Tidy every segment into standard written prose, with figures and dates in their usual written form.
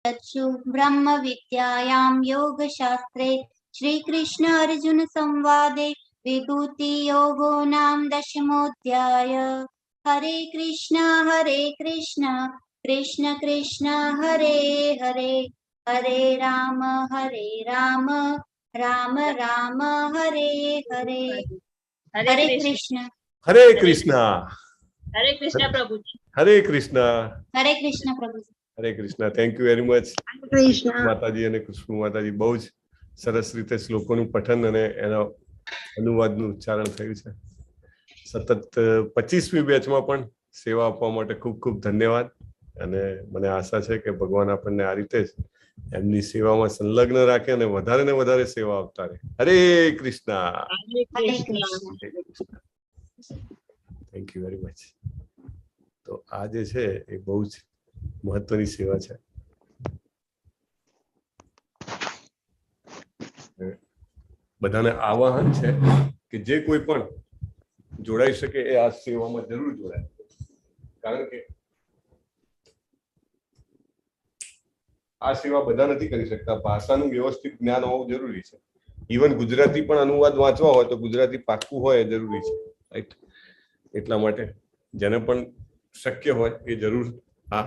तत्सु ब्रह्म विद्यायां योगशास्त्रे श्रीकृष्ण अर्जुन संवादे विभूति योगो नाम दशमोऽध्याय। हरे कृष्ण कृष्ण कृष्ण हरे हरे, हरे राम राम राम हरे हरे। हरे कृष्ण। हरे कृष्णा। हरे कृष्णा प्रभु जी। हरे कृष्णा। हरे कृष्ण प्रभु जी। हरे Krishna. Thank you very much माताजी અને કૃષ્ણ માતાજી. બહુ જ સરસ રીતે શ્લોકોનું પઠન અને એના અનુવાદનું ઉચ્ચારણ થયું છે. સતત 25મી બેચમાં પણ સેવા આપવા માટે ખૂબ ખૂબ ધન્યવાદ. અને મને આશા છે કે ભગવાન આપણને આ રીતે જ એમની સેવામાં સંલગ્ન રાખે અને વધારે ને વધારે સેવા આપતા રહે. હરે Krishna. Thank you very much. તો આ જે છે એ બહુ જ મહત્વની સેવા છે. બધાને આવાહન છે કે જે કોઈ પણ જોડાઈ શકે એ આ સેવામાં જરૂર જોડાય. કારણ કે આ સેવા બધા નથી કરી શકતા. ભાષાનું વ્યવસ્થિત જ્ઞાન હોવું જરૂરી છે. ઇવન ગુજરાતી પણ અનુવાદ વાંચવા હોય તો ગુજરાતી પાક્કું હોય એ જરૂરી છે, રાઈટ? એટલા માટે જેને પણ શક્ય હોય એ જરૂર આ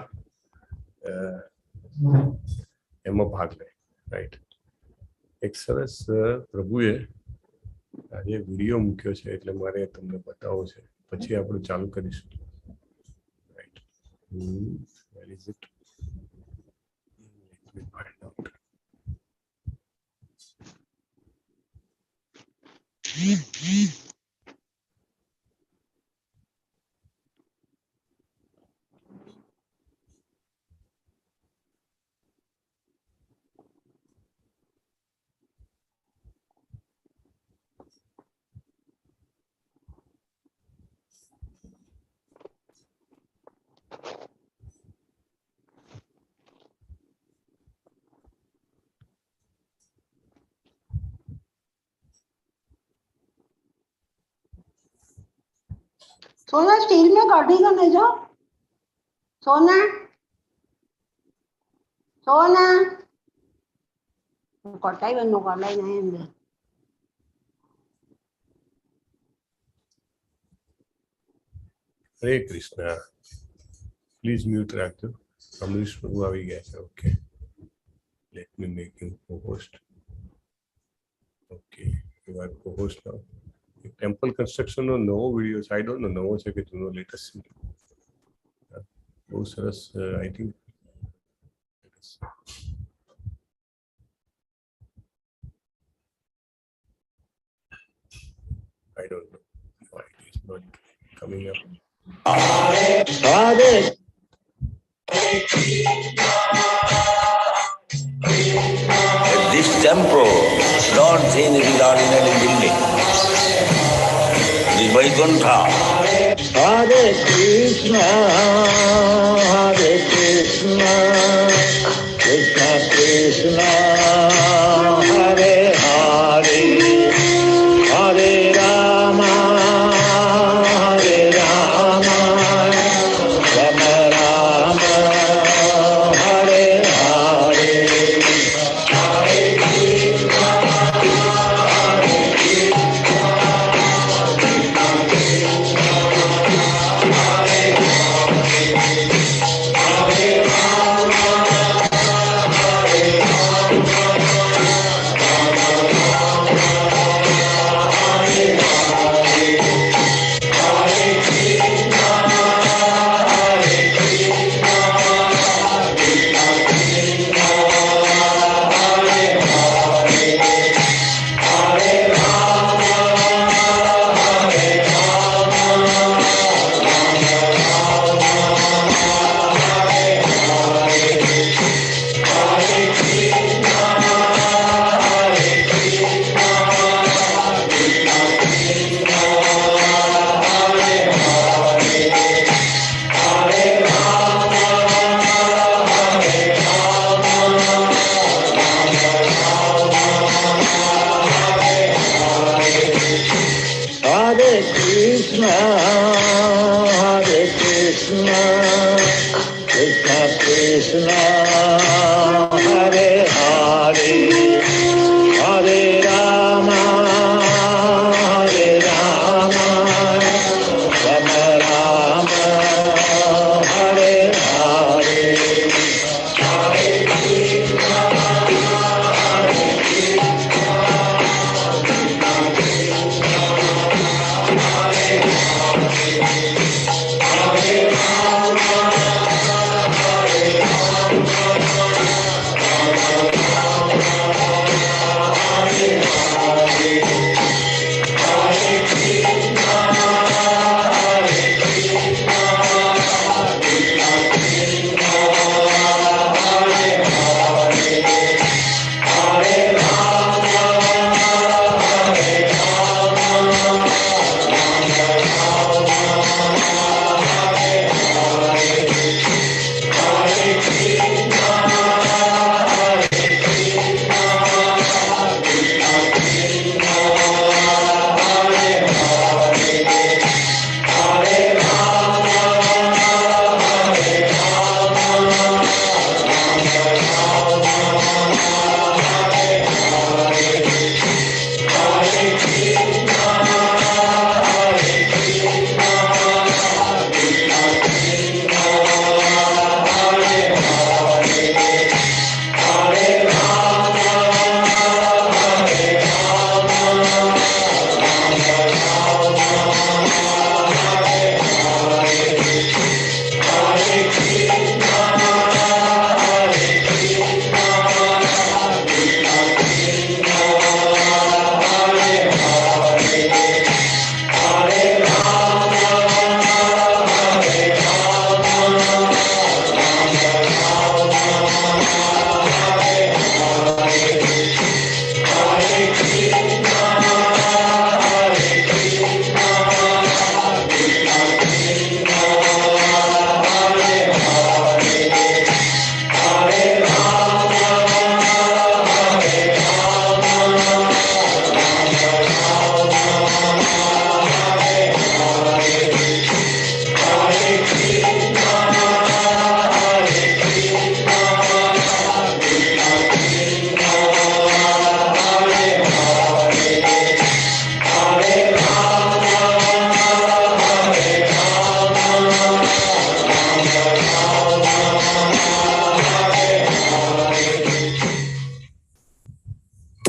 એમાં ભાગ લે, રાઈટ? એક સરસ પ્રભુએ આજે વિડીયો મૂક્યો છે એટલે મારે તમને બતાવવો છે, પછી આપણે ચાલુ કરીશું, right? Where is it? Let me find out. सोना स्टील में काटी का नहीं जो सोना सोना कटाई बनो कटाई नहीं अंदर. હરે કૃષ્ણ. પ્લીઝ મ્યુટ રાખજો. અમરીશ પ્રભુ આવી ગયા છે. Okay, let me make you co-host. Okay, you are co-host now. Temple construction નો નવો વિડીયો છે. આઈ ડોન્ટ નો નવો છે કે જૂનો, લેટેસ્ટ. બહુ સરસ. I think I don't know why it is not coming up. Radha. At this temple, don't see anything ordinary building. This Vaikuntha. Hare Krishna, Krishna Krishna, Hare Hare, Hare Rama, Rama Rama, Hare Hare.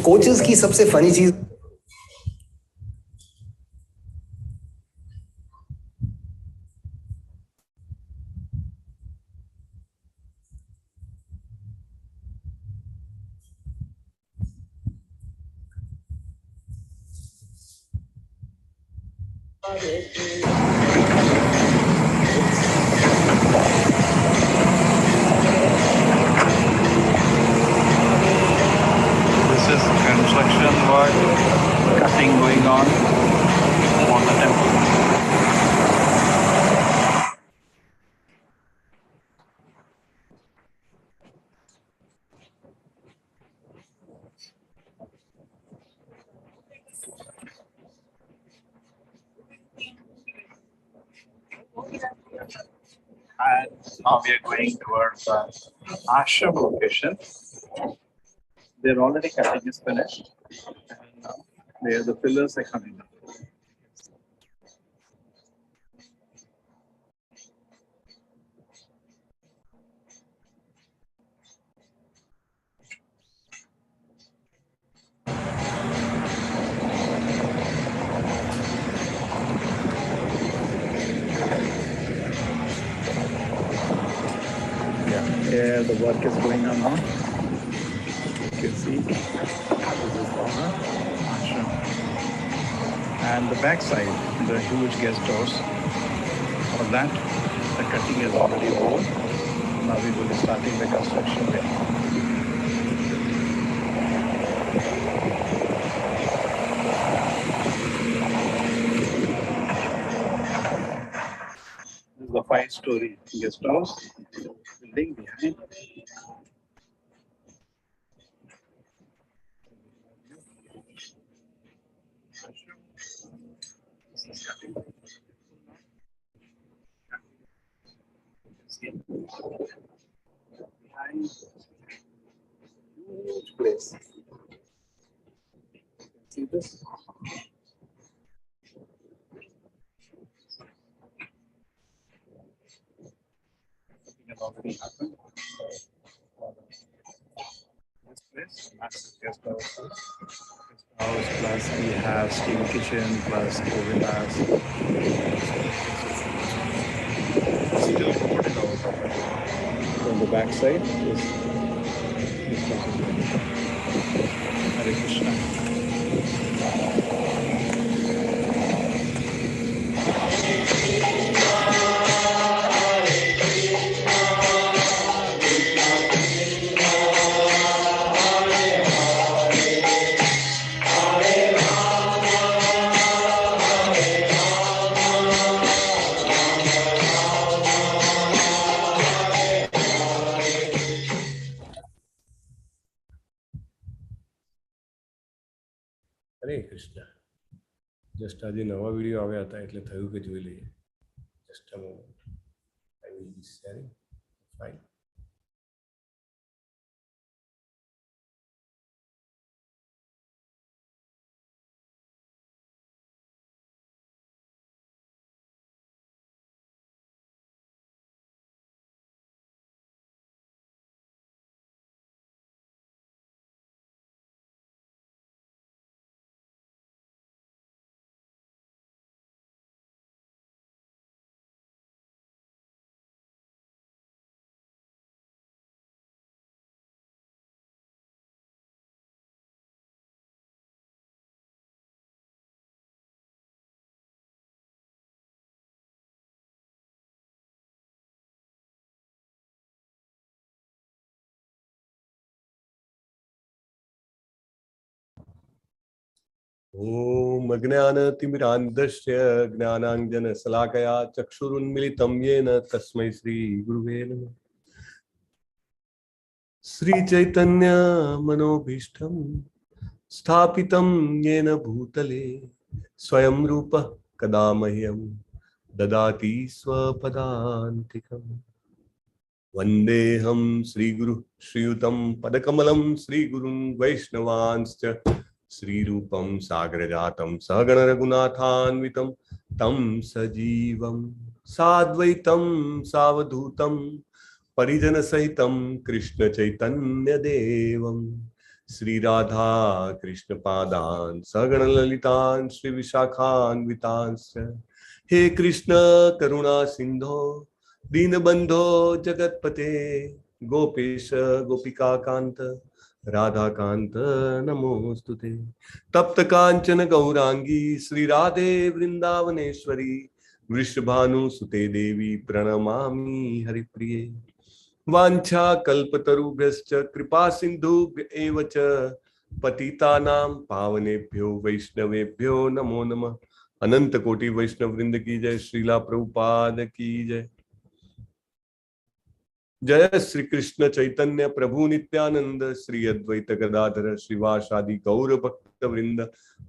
Coaches की सबसे funny चीज This is construction work, cutting going on the temple. And now we are going towards the ashram location. They're already cutting is finished. And now the pillars are coming up. Yeah, the work is going on now. You can see this is the ashram. And the back side, the huge guest house. For that, the cutting is already over. Now we will be starting the construction there. This is the 5-story guest house building behind. Behind, huge place. See this? Something has already happened. This place, massive guest house. Plus we have steam kitchen plus villas. Still recorded our property. On the back side is this property. Hare Krishna. Hare Krishna. Just આજે નવા video આવ્યા હતા એટલે થયું કે જોઈ લઈએ. Just a moment. I will be sharing. Fine. ॐ अज्ञानतिमिरान्धस्य ज्ञानाञ्जनशलाकया चक्षुरुन्मिलितं येन तस्मै श्रीगुरुवे नमः. श्रीचैतन्यमनोभीष्टं स्थापितं येन भूतले स्वयं रूपः कदा मह्यं ददाति स्वपदान्तिकम्. वन्देऽहं श्रीगुरुः श्रीयुतं पदकमलं श्रीगुरुं वैष्णवांश्च श्रीरूपं सागरजातं सहगण रघुनाथान्वितं तं सजीवं साद्वैतं सावधूतं परिजनसहितं कृष्ण चैतन्य देवं શ્રી રાધા કૃષ્ણ પાદાન સગણ લલિતાન શ્રી વિશાખાન્વિતાંશ. હે કૃષ્ણ કરુણા સિંધો દીનબંધો જગતપતે ગોપેશ ગોપિકા કાંત રાધાકાંત નમોસ્તુતે. તપ્ત કાંચન ગૌરાંગી શ્રી રાધે વૃંદાવનેશ્વરી વૃષભાનુ સુતે દેવી પ્રણમામિ હરિપ્રિયે. વાંછા કલ્પતરુભ્યશ્ચ કૃપા સિંધુભ્ય એવ ચ પતિતાનાં પાવનેભ્યો વૈષ્ણવેભ્યો નમો નમઃ. અનંત કોટિ વૈષ્ણવ વૃંદ કી જય. શ્રીલા પ્રભુપાદ કી જય. જય શ્રી કૃષ્ણ ચૈતન્ય પ્રભુ નિત્યાનંદ શ્રી અદ્વૈત ગદાધર શ્રીવાસાદિ ગૌર ભક્ત વૃંદ.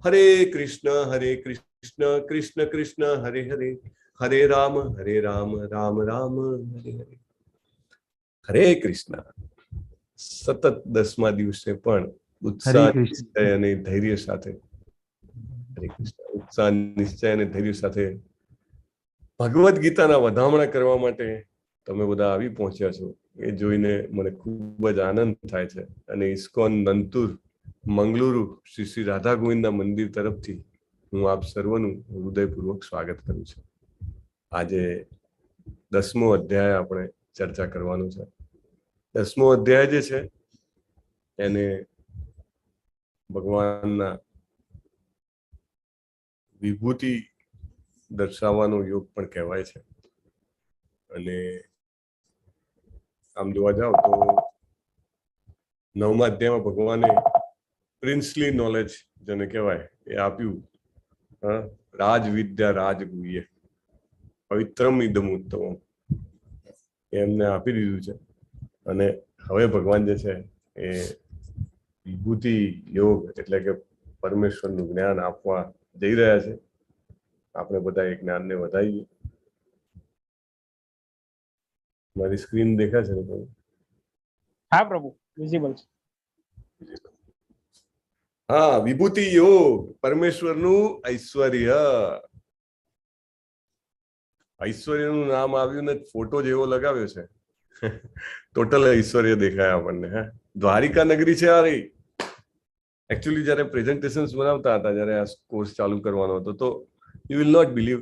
હરે કૃષ્ણ કૃષ્ણ કૃષ્ણ હરે હરે હરે રામ રામ રામ હરે હરે. હરે કૃષ્ણ. સતત 10મા દિવસે પણ ઉત્સાહ નિશ્ચય અને ધૈર્ય સાથે હરે કૃષ્ણ ઉત્સાહ નિશ્ચય અને ધૈર્ય સાથે ભગવદ ગીતાના વધામણા કરવા માટે તમે બધા આવી પહોંચ્યા છો એ જોઈને મને ખૂબ જ આનંદ થાય છે. અને ઇસ્કોન નંતુર મંગલુરુ શ્રી શ્રી રાધા ગોવિંદના મંદિર તરફથી હું આપ સર્વનું હૃદયપૂર્વક સ્વાગત કરું છું. આજે 10મો અધ્યાય આપણે ચર્ચા કરવાનું છે. 10મો અધ્યાય જે છે એને ભગવાનના વિભૂતિ દર્શાવવાનો યોગ પણ કહેવાય છે. અને આમ જોવા જાવ તો 9મા અધ્યાયમાં ભગવાને પ્રિન્સલી નોલેજ જેને કહેવાય એ આપ્યું. રાજવિદ્યા રાજગુહ્ય પવિત્રમ ઇદમ ઉત્તમમ એમને આપી દીધું છે. અને હવે ભગવાન જે છે એ વિભૂતિ યોગ એટલે કે પરમેશ્વરનું જ્ઞાન આપવા જઈ રહ્યા છે. આપણે બધા એ જ્ઞાનને વધાવીએ. મારી સ્ક્રીન દેખાય છે ને? હા પ્રભુ, વિઝિબલ છે. હા, વિભૂતિ યોગ પરમેશ્વરનું ઐશ્વર્ય. ઐશ્વર્યનું નામ આવ્યું ને ફોટો જેવો લગાવ્યો છે. ટોટલ ઐશ્વર્ય દેખાય આપણને. હે, દ્વારિકા નગરી છે આ રહી. એકચ્યુઅલી જયારે પ્રેઝન્ટેશન્સ બનાવતા હતા, જયારે આ કોર્સ ચાલુ કરવાનો હતો, તો યુ વિલ નોટ બિલીવ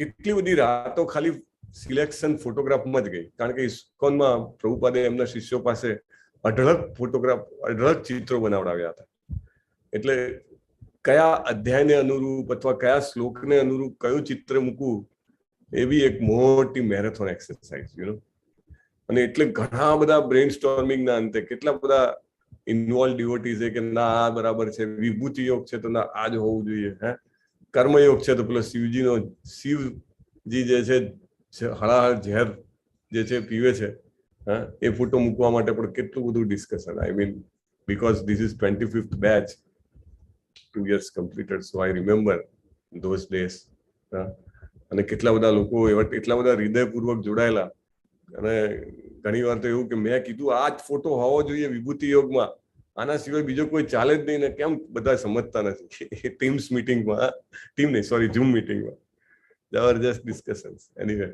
કેટલી બધી રાતો ખાલી સિલેક્શન ફોટોગ્રાફમાં જ ગઈ. કારણ કે ઇસ્કોનમાં પ્રભુપાદે એમના શિષ્યો પાસે અઢળક ચિત્રો બનાવડાવ્યા હતા. એટલે કયા અધ્યાયને અનુરૂપ અથવા કયા શ્લોકને અનુરૂપ કયું ચિત્ર મૂકવું એવી એક મોટી મેરેથોન એક્સરસાઇઝ અને એટલે ઘણા બધા બ્રેઇન સ્ટોર્મિંગના અંતે કેટલા બધા ઇન્વોલ્વ ડિવોટીઝ કે ના આ બરાબર છે, વિભૂતિ યોગ છે તો ના આ જ હોવું જોઈએ, હે કર્મયોગ છે તો પેલો શિવજી જે છે હળાહળ ઝેર જે છે પીવે છે, હા, એ ફોટો મૂકવા માટે પણ કેટલું બધું discussion. I mean because this is 25th batch, 2 years completed, so I remember those days. અને કેટલા બધા લોકો એવા એટલા બધા હૃદયપૂર્વક જોડાયેલા. અને ઘણી વાર તો એવું કે મેં કીધું આ જ ફોટો હોવો જોઈએ વિભૂતિ યોગમાં, આના સિવાય બીજો કોઈ ચાલે જ નહીં. ને કેમ બધા સમજતા નથી. ટીમ્સ મિટિંગમાં, ઝૂમ મિટિંગમાં જબરજસ્ત ડિસ્કશન્સ. એનીવે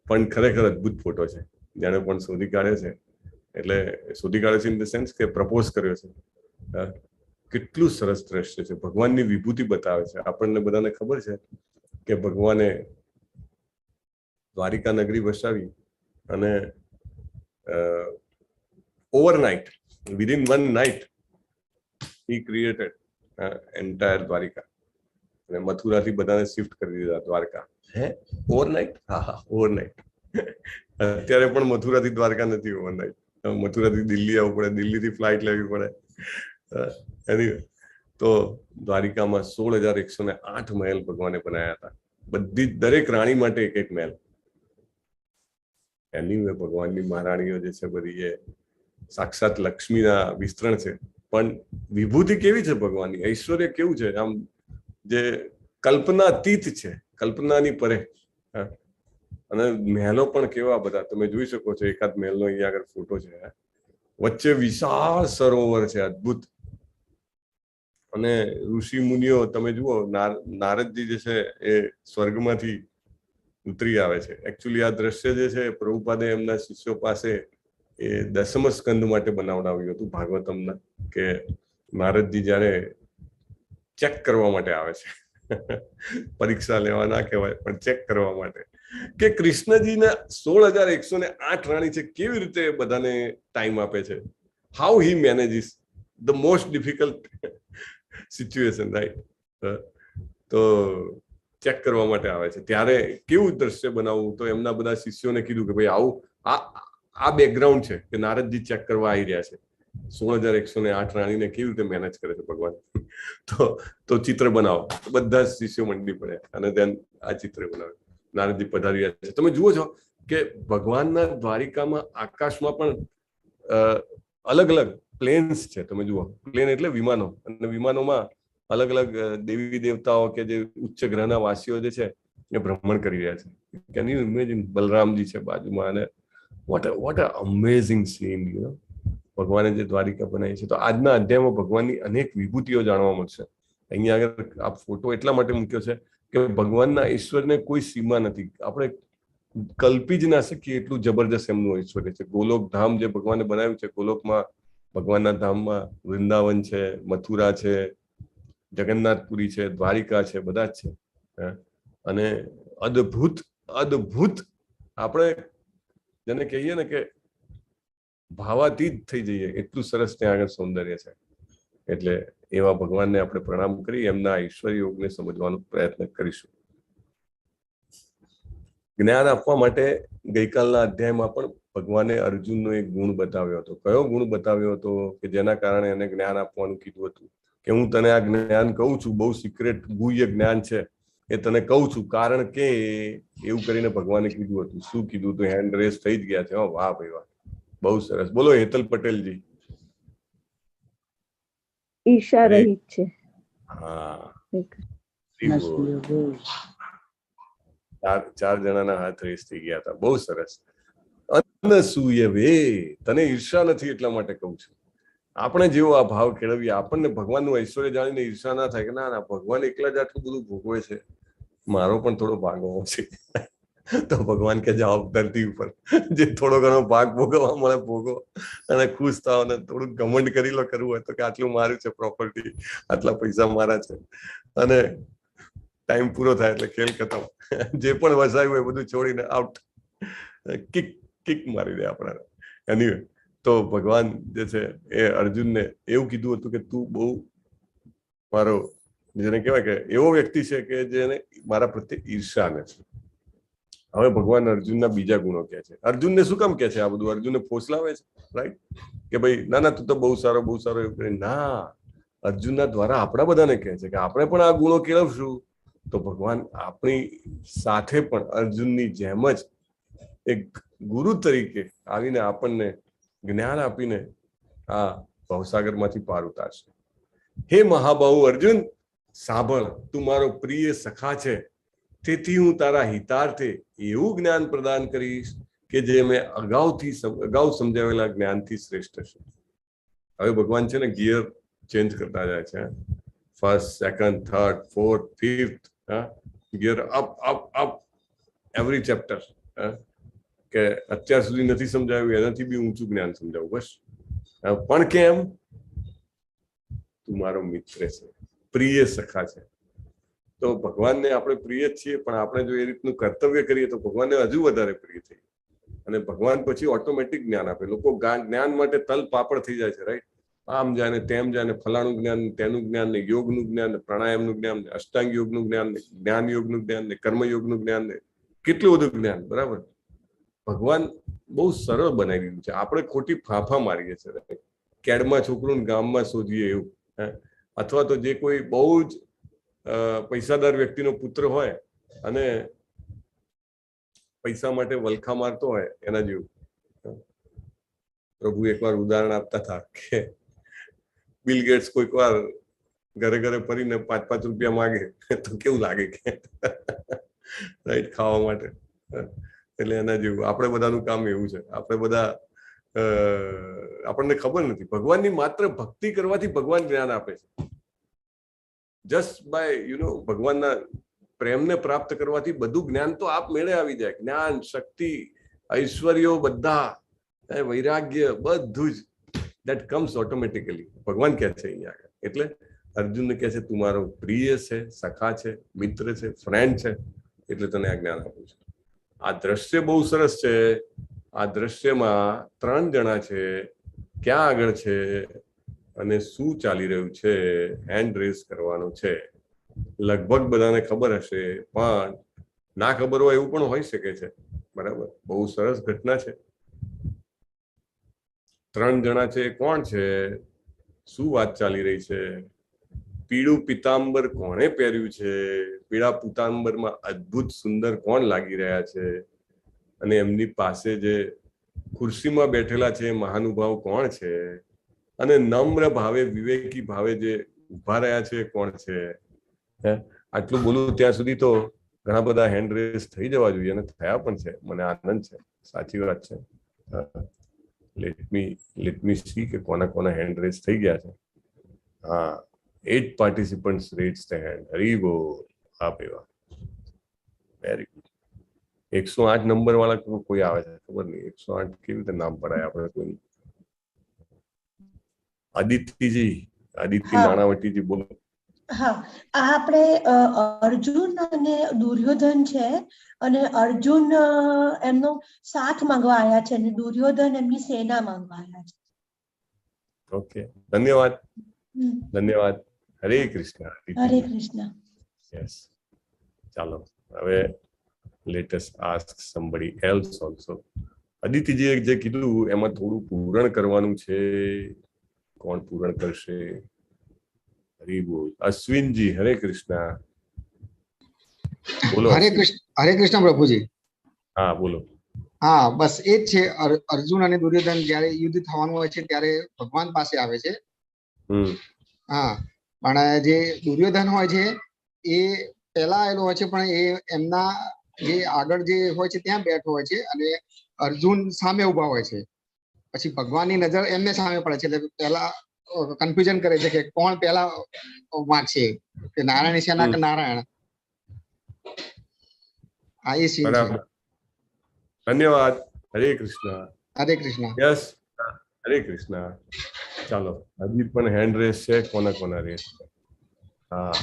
પણ ખરેખર અદભુત ફોટો છે. જેણે પણ શોધી કાઢ્યો છે, એટલે શોધી કાઢ્યો છે ઇન ધ સેન્સ કે પ્રપોઝ કર્યો છે. કેટલું સરસ દ્રશ્ય છે. ભગવાનની વિભૂતિ બતાવે છે. આપણને બધાને ખબર છે કે ભગવાને દ્વારિકા નગરી વસાવી અને overnight, within 1 night he created entire Dwarka. અને મથુરાથી બધાને શિફ્ટ કરી દીધા દ્વારકા. હે, ઓવરનાઇટ? હા, ઓવરનાઇટ. અત્યારે પણ મથુરાથી દ્વારકા નથી ઓવરનાઇટ. મથુરાથી દિલ્હી આવવું પડે, દિલ્હીથી ફ્લાઇટ લેવી પડે. એનીવે તો દ્વારિકામાં 16,108 મહેલ ભગવાને બનાવ્યા હતા. દરેક રાણી માટે એક મહેલ. એની ભગવાનની મહારાણીઓ જે છે બધી એ સાક્ષાત લક્ષ્મીના વિસ્તરણ છે. પણ વિભૂતિ કેવી છે ભગવાનની, ઐશ્વર્ય કેવું છે, આમ જે કલ્પના અતીત છે, કલ્પનાની પરે. અને મહેલો પણ કેવા બધા તમે જોઈ શકો છો. એકાદ મહેલનો અહીંયા આગળ ફોટો છે. વચ્ચે વિશાળ સરોવર છે, અદ્ભુત. અને ઋષિ મુનિઓ તમે જુઓ, નારદજી જે છે એ સ્વર્ગમાંથી ઉતરી આવે છે. એકચ્યુઅલી આ દ્રશ્ય જે છે પ્રભુપાદે એમના શિષ્યો પાસે એ દસમ સ્કંદ માટે બનાવડાવ્યું હતું ભાગવતમના, કે નારદજી જયારે ચેક કરવા માટે આવે છે, પરીક્ષા લેવા ના કહેવાય પણ ચેક કરવા માટે, કે કૃષ્ણજીના 16,108 રાણી છે, કેવી રીતે બધાને ટાઈમ આપે છે, how he manages the most difficult situation, right? તો ચેક કરવા માટે આવે છે ત્યારે કેવું દ્રશ્ય બનાવવું, તો એમના બધા શિષ્યોને કીધું કે ભાઈ આવું આ બેકગ્રાઉન્ડ છે કે નારદજી ચેક કરવા આવી રહ્યા છે, 16,108 રાણીને કેવી રીતે મેનેજ કરે છે ભગવાન, તો ચિત્ર બનાવો. બધા શિષ્યો મંડી પડ્યા અને then આ ચિત્ર બનાવ્યું. નારદજી પધારી રહ્યા છે. તમે જુઓ છો કે ભગવાનના દ્વારિકામાં આકાશમાં પણ અલગ અલગ પ્લેન્સ છે. તમે જુઓ, પ્લેન એટલે વિમાનો, અને વિમાનોમાં અલગ અલગ દેવી દેવતાઓ કે જે ઉચ્ચ ગ્રહના વાસીઓ જે છે એ ભ્રમણ કરી રહ્યા છે. Can you imagine? બલરામજી છે બાજુમાં, અને what a amazing scene, you know. ભગવાને જે દ્વારિકા બનાવી છે. તો આજના અધ્યાયમાં ભગવાનની અનેક વિભૂતિઓ જાણવા મળશે. અહીંયા આગળ આ ફોટો એટલા માટે મૂક્યો છે કે ભગવાનના ઈશ્વરને કોઈ સીમા નથી. આપણે કલ્પી જ ના શકીએ એટલું જબરજસ્ત એમનું ઐશ્વર્ય છે. ગોલોક ધામ જે ભગવાને બનાવ્યું છે, ગોલોકમાં ભગવાનના ધામમાં વૃંદાવન છે, મથુરા છે, જગન્નાથપુરી છે, દ્વારિકા છે, બધા જ છે. અને અદ્ભુત અદ્ભુત, આપણે જેને કહીએ ને કે ભાવાતીત થઈ જઈએ એટલું સરસ ત્યાં આગળ સૌંદર્ય છે. એટલે એવા ભગવાનને આપણે પ્રણામ કરી એમના ઐશ્વર્ય યોગને સમજવાનો પ્રયત્ન કરીશું. જ્ઞાન આપવા માટે ગઈકાલના અધ્યાયમાં પણ ભગવાને અર્જુનનો એક ગુણ બતાવ્યો હતો. કયો ગુણ બતાવ્યો હતો? કે જેના કારણે એને જ્ઞાન આપવાનું કીધું હતું કે હું તને આ જ્ઞાન કહું છું, બહુ સિક્રેટ ગુહ્ય જ્ઞાન છે, એ તને કહું છું કારણ કે, એવું કરીને ભગવાને કીધું હતું. શું કીધું હતું? હેન્ડ રેસ થઈ જ ગયા છે. વાહ ભાઈ વાહ, બહુ સરસ. બોલો હેતલ પટેલજી. ઈર્ષા રહિત છે. હા, ચાર જણાના હાથ રેસ થઈ ગયા હતા. બહુ સરસ. અનસૂય વે, તને ઈર્ષા નથી એટલા માટે કહું છું. આપણે જેવો આ ભાવ કેળવીએ, આપણને ભગવાનનું ઐશ્વર્ય જાણીને ઈર્ષા ના થાય કે ના ના, ભગવાન એકલા જ આટલું બધું ભોગવે છે, મારો પણ થોડો ભાગ હોવો છે. તો ભગવાન કે જાઓ ધરતી ઉપર, જે થોડો ઘણો ભાગ ભોગવવા મળે ભોગવો, અને ખુશ થાવ, અને થોડુંક ઘમંડ કરી લો કરવું હોય તો કે આટલું મારું છે પ્રોપર્ટી, આટલા પૈસા મારા છે, અને ટાઈમ પૂરો થાય એટલે ખેલ ખતમ. જે પણ વસાયું એ બધું છોડીને આઉટ, કિક મારી દે આપણાને. એનીવે, તો ભગવાન જે છે એ અર્જુનને એવું કીધું હતું કે તું બહુ મારો, જેને કહેવાય કે એવો વ્યક્તિ છે કે જેને મારા પ્રત્યે ઈર્ષા નથી. હવે ભગવાન અર્જુનના બીજા ગુણો કહે છે. અર્જુનને શું કામ કહે છે આ બધું? અર્જુનને ફોસલાવે છે, રાઈટ? કે ભાઈ ના ના, તું તો બહુ સારો એવું કરે. ના, અર્જુનના દ્વારા આપણા બધાને કહે છે કે આપણે પણ આ ગુણો કેળવશું તો ભગવાન આપણી સાથે પણ અર્જુનની જેમ જ એક ગુરુ તરીકે આવીને આપણને જ્ઞાન આપીને આ ભવસાગરમાંથી પાર ઉતારશે. હે મહાબાહુ અર્જુન, સાંભળ, તું મારો પ્રિય સખા છે, તેથી હું તારા હિતાર્થે એવું જ્ઞાન પ્રદાન કરીશ કે જે મેં અગાઉ સમજાવેલા જ્ઞાનથી શ્રેષ્ઠ છે. હવે ભગવાન છે ને ગિયર ચેન્જ કરતા જાય છે. First, second, third, fourth, fifth, gear up up up every chapter. કે અત્યાર સુધી નથી સમજાવ્યું એનાથી બી ઊંચું જ્ઞાન સમજાવું. બસ પણ કેમ? તું મારો મિત્ર છે, પ્રિય સખા છે. તો ભગવાનને આપણે પ્રિય જ છીએ, પણ આપણે જો એ રીતનું કર્તવ્ય કરીએ તો ભગવાનને હજુ વધારે પ્રિય થઈ. અને ભગવાન પછી ઓટોમેટિક જ્ઞાન આપે. લોકો જ્ઞાન માટે તલ પાપડ થઈ જાય છે, રાઈટ? આમ જાય ને તેમ જાય ને, ફલાણું જ્ઞાન, તેનું જ્ઞાન, ને યોગનું જ્ઞાન, ને પ્રાણાયામનું જ્ઞાન, ને અષ્ટાંગ યોગનું જ્ઞાન, ને જ્ઞાન યોગનું જ્ઞાન, ને કર્મયોગનું જ્ઞાન, ને કેટલું બધું જ્ઞાન. બરાબર? ભગવાન બહુ સરળ બનાવી દીધું છે. આપણે ખોટી ફાંફા મારીએ છીએ. કેડમાં છોકરું ગામમાં શોધીએ એવું. અથવા તો જે કોઈ બહુ જ પૈસાદાર વ્યક્તિનો પુત્ર હોય અને પૈસા માટે વલખા મારતો હોય, એના જેવું. પ્રભુ એકવાર ઉદાહરણ આપતા હતા કે બિલ ગેટ્સ કોઈક વાર ઘરે ઘરે ફરીને 5-5 રૂપિયા માગે તો કેવું લાગે કે, રાઈટ? ખાવા માટે. એટલે એના જેવું આપણે બધાનું કામ એવું છે. આપણે બધા આપણને ખબર નથી. ભગવાનની માત્ર ભક્તિ કરવાથી ભગવાન જ્ઞાન આપે છે. જસ્ટ બાય ભગવાનના પ્રેમને પ્રાપ્ત કરવાથી બધું જ્ઞાન તો આપ મેળે આવી જાય. જ્ઞાન, શક્તિ, ઐશ્વર્યો બધા વૈરાગ્ય બધું જ that comes automatically. ભગવાન કહે છે અહીંયા આગળ. એટલે અર્જુનને કહે છે તું મારો પ્રિય છે, સખા છે, મિત્ર છે, ફ્રેન્ડ છે, એટલે તને આ જ્ઞાન આપું છું. આ દ્રશ્ય બહુ સરસ છે. આ દ્રશ્યમાં 3 જણા છે, ક્યાં આગળ છે અને શું ચાલી રહ્યું છે, હેન્ડ રેઝ કરવાનો છે. લગભગ બધાને ખબર હશે, પણ ના ખબર હોય એવું પણ હોઈ શકે છે. બરાબર, બહુ સરસ ઘટના છે. 3 જણા છે, કોણ છે, શું વાત ચાલી રહી છે, પીળું પિતાંબર કોણે પહેર્યું છે, પીળા પિતાંબરમાં અદ્ભુત સુંદર કોણ લાગી રહ્યા છે, અને એમની પાસે જે ખુરશીમાં બેઠેલા છે મહાનુભાવ કોણ છે, અને નમ્ર ભાવે વિવેકી ભાવે જે ઉભા રહ્યા છે કોણ છે. આટલું બોલું ત્યાં સુધી તો ઘણા બધા હેન્ડ રેઝ થઈ જવા જોઈએ, અને થયા પણ છે. મને આનંદ છે, સાચી વાત છે. લેટ મી સી કે કોના કોના હેન્ડ રેઝ થઈ ગયા છે. હા, 8 participants raised their hand. Haribol. આપે વાહ, વેરી ગુડ. 108 નંબર વાળા કોઈ આવે છે ખબર નહીં. 108 કેવી રીતે નામ પડાય આપણે કોઈ? આદિત્યજી, આદિત્ય નાણાવટીજી બોલો. હા, આ આપણે અર્જુન અને દુર્યોધન છે, અને અર્જુન એમનો સાથ માંગવા આવ્યા છે અને દુર્યોધન એમની સેના માંગવા આવ્યા છે. ઓકે, ધન્યવાદ, ધન્યવાદ. હરે કૃષ્ણ. હરે કૃષ્ણ. યસ, ચાલો હવે let us ask somebody else also. અદિતિજીએ જે કીધું એમાં થોડું પૂરણ કરવાનું છે. કોણ પૂરણ કરશે? હરિબોલ. અશ્વિનજી, હરે કૃષ્ણ. બોલો. હરે કૃષ્ણ પ્રભુજી. હા બોલો. હા, બસ એ જ છે. અર્જુન અને દુર્યોધન જયારે યુદ્ધ થવાનું હોય છે ત્યારે ભગવાન પાસે આવે છે. હા, પણ જે દુર્યોધન હોય છે એ પહેલા આવેલો હોય છે, પણ એ એમના જે આગળ જે હોય છે ત્યાં બેઠો હોય છે, અને અર્જુન સામે ઉભા હોય છે. પછી ભગવાનની નજર એમને સામે પડે છે, એટલે પહેલા કન્ફ્યુઝન કરે છે કે કોણ પહેલા વાંચશે, કે નારાયણ સેના કે નારાયણ. આ એ સીન છે. ધન્યવાદ. હરે કૃષ્ણ. હરે કૃષ્ણ. યસ, હરે કૃષ્ણ. ચાલો, હજી પણ હેન્ડ રેસ છે. કોના કોના રેસ છે? હા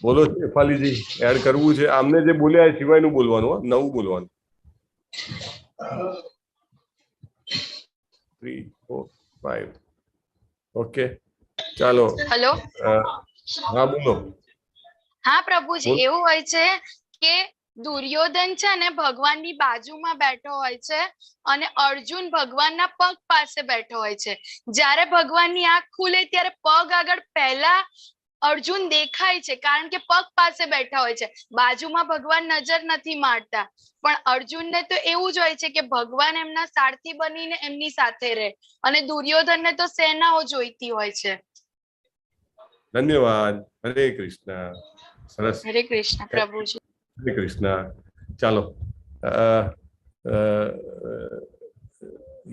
બોલો. શેફાલીજી, એડ કરવું છે? આમને જે બોલ્યા એ સિવાયનું બોલવાનું, નવું બોલવાનું. 3, 4, 5. ઓકે, ચાલો. હેલો. હા બોલો. હા પ્રભુજી, એવું હોય છે કે દુર્યોધન છે ને ભગવાનની બાજુમાં બેઠો હોય છે, અને અર્જુન ભગવાનના પગ પાસે બેઠો હોય છે. જ્યારે ભગવાનની આંખ ખુલે ત્યારે પગ આગળ પહેલા અર્જુન દેખાય છે, કારણ કે પગ પાસે બેઠા હોય છે. બાજુમાં ભગવાન નજર નથી મારતા, પણ અર્જુનને તો એવું જ હોય છે કે ભગવાન એમના સારથી બનીને એમની સાથે રહે, અને દુર્યોધનને તો સેનાઓ જોઈતી હોય છે. ધન્યવાદ. હરે કૃષ્ણ. સરસ. હરે કૃષ્ણ પ્રભુજી. હરે કૃષ્ણ. ચાલો,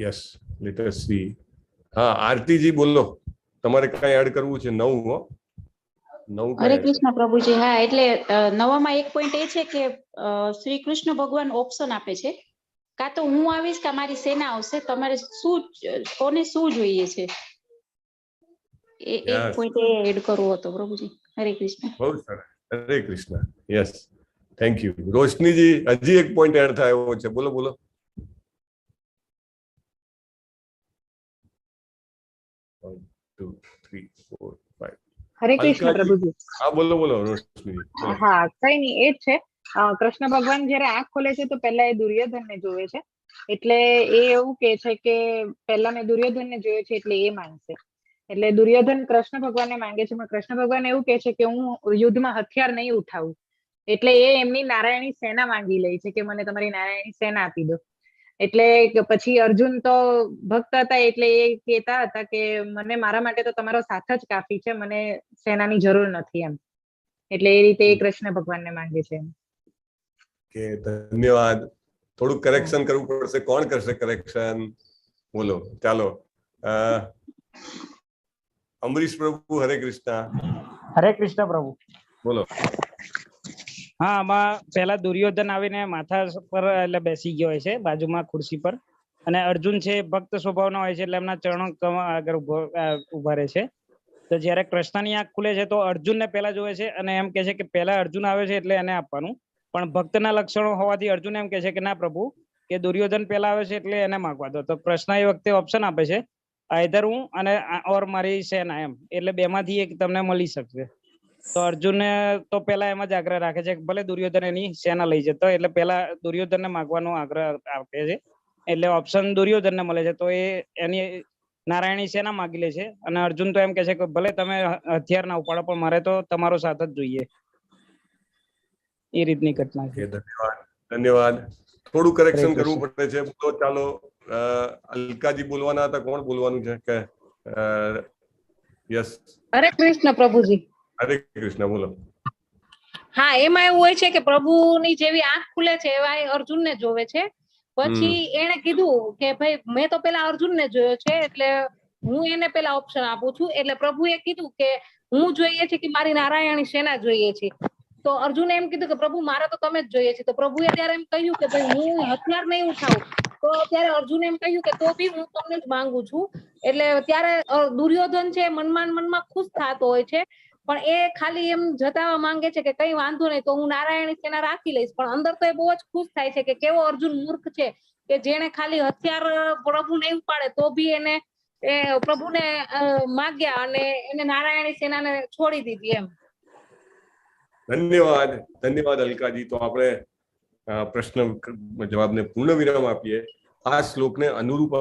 યસ, લેટ અસ સી. હા, આરતીજી બોલો. તમારે કઈ એડ કરવું છે? નવું હરે કૃષ્ણ પ્રભુજી. હા, એટલે નવામાં એક પોઈન્ટ એ છે કે શ્રી કૃષ્ણ ભગવાન ઓપ્શન આપે છે, કાં તો હું આવીશ કે મારી સેના આવશે, તમારે શું, કોને શું જોઈએ છે, એ એક પોઈન્ટ એડ કરવો હતો પ્રભુજી. હરે કૃષ્ણ. બહુ સરસ. હરે કૃષ્ણ. Yes, thank you. રોશનીજી, હજી એક પોઈન્ટ એડ થયો છે. બોલો બોલો. હરે કૃષ્ણ પ્રભુજી. હા બોલો બોલો રોશનીજી. હા, કઈ નહીં, એ જ છે. કૃષ્ણ ભગવાન જયારે આંખ ખોલે છે તો પહેલા એ દુર્યોધનને જોવે છે, એટલે એ એવું કે છે કે પહેલા મેં દુર્યોધનને જોયો છે એટલે એ માનશે. એટલે દુર્યોધન કૃષ્ણ ભગવાનને માંગે છે, પણ કૃષ્ણ ભગવાન એવું કે છે કે હું યુદ્ધમાં હથિયાર નહીં ઉઠાવું, એટલે એ એમની નારાયણી સેના માંગી લે છે કે મને તમારી નારાયણી સેના આપી દો. એટલે પછી અર્જુન તો ભક્ત હતા, એટલે એ કહેતા હતા કે મને મારા માટે તો તમારો સાથ જ કાફી છે, મને સેનાની જરૂર નથી એમ. એટલે એ રીતે એ કૃષ્ણ ભગવાનને માંગે છે. કે ધન્યવાદ. થોડું કરેક્શન કરવું પડશે. કોણ કરશે કરેક્શન? બોલો. ચાલો, અમરીશ પ્રભુ. હરે કૃષ્ણ. હરે કૃષ્ણ પ્રભુ. બોલો. હા, આમાં પહેલા દુર્યોધન આવીને માથા પર એટલે બેસી ગયો હોય છે બાજુમાં ખુરશી પર, અને અર્જુન છે ભક્ત સ્વભાવના હોય છે એટલે એમના ચરણો આગળ ઉભા રહે છે. તો જયારે કૃષ્ણની આંખ ખુલે છે તો અર્જુનને પહેલા જોવે છે અને એમ કે છે કે પહેલા અર્જુન આવે છે એટલે એને આપવાનું. પણ ભક્તના લક્ષણો હોવાથી અર્જુન એમ કે છે કે ના પ્રભુ, કે દુર્યોધન પહેલા આવે છે એટલે એને માગવા દો. તો કૃષ્ણ એ વખતે ઓપ્શન આપે છે, આઈધર હું અને ઓર મારી સેના, એમ એટલે બેમાંથી એક તમને મળી શકશે. તો અર્જુન તો પેલા એમ જ આગ્રહ રાખે છે કે ભલે દુર્યોધન એની સેના લઈ જતો, એટલે પેલા દુર્યોધનને માગવાનો આગ્રહ આપે છે. એટલે ઓપ્શન દુર્યોધનને મળે છે. તો એ એની નારાયણી સેના માગી લે છે અને અર્જુન તો એમ કે છે કે ભલે તમે હથિયાર ના ઉપાડો પણ મારે તો તમારો સાથ જ જોઈએ. એ રીતની ઘટના છે. ધન્યવાદ. થોડું કરેક્શન કરવું પડે છે. તો ચાલો અલકાજી બોલવાના હતા, કોણ બોલવાનું છે? કે યસ. હરે કૃષ્ણ પ્રભુજી. હરે કૃષ્ણ, બોલો. હા, એમાં એવું હોય છે કે પ્રભુની જેવી આંખ ખુલે છે એવા અર્જુનને જોવે છે. પછી એને કીધું કે ભાઈ મેં તો પેલા અર્જુનને જોયો છે એટલે હું એને પેલા ઓપ્શન આપું છું. એટલે પ્રભુએ કીધું કે હું જોઈએ છે કે મારી નારાયણી સેના જોઈએ છે. તો અર્જુને એમ કીધું કે પ્રભુ મારે તો તમે જ જોઈએ છે. તો પ્રભુએ ત્યારે એમ કહ્યું કે ભાઈ હું હથિયાર નહીં ઉઠાવું. તો ત્યારે અર્જુને એમ કહ્યું કે તો બી હું તમને જ માંગુ છું. એટલે ત્યારે દુર્યોધન છે મનમાં ખુશ થતો હોય છે, પણ એ ખાલી એમ જતાવા માંગે છે કે કઈ વાંધો નહીં, તો હું નારાયણી સેના રાખી લઈશ. પણ અંદર તો એ બહુ જ ખુશ થાય છે કે કેવો અર્જુન મૂર્ખ છે કે જેને ખાલી હથિયાર પ્રભુ નહીં ઉપાડે તો બી એને પ્રભુને માગ્યા અને એને નારાયણી સેનાને છોડી દીધી એમ. ધન્યવાદ, ધન્યવાદ અલકાજી. તો આપણે પ્રશ્ન જવાબને પૂર્ણ વિરામ આપીએ. આ શ્લોકને અનુરૂપ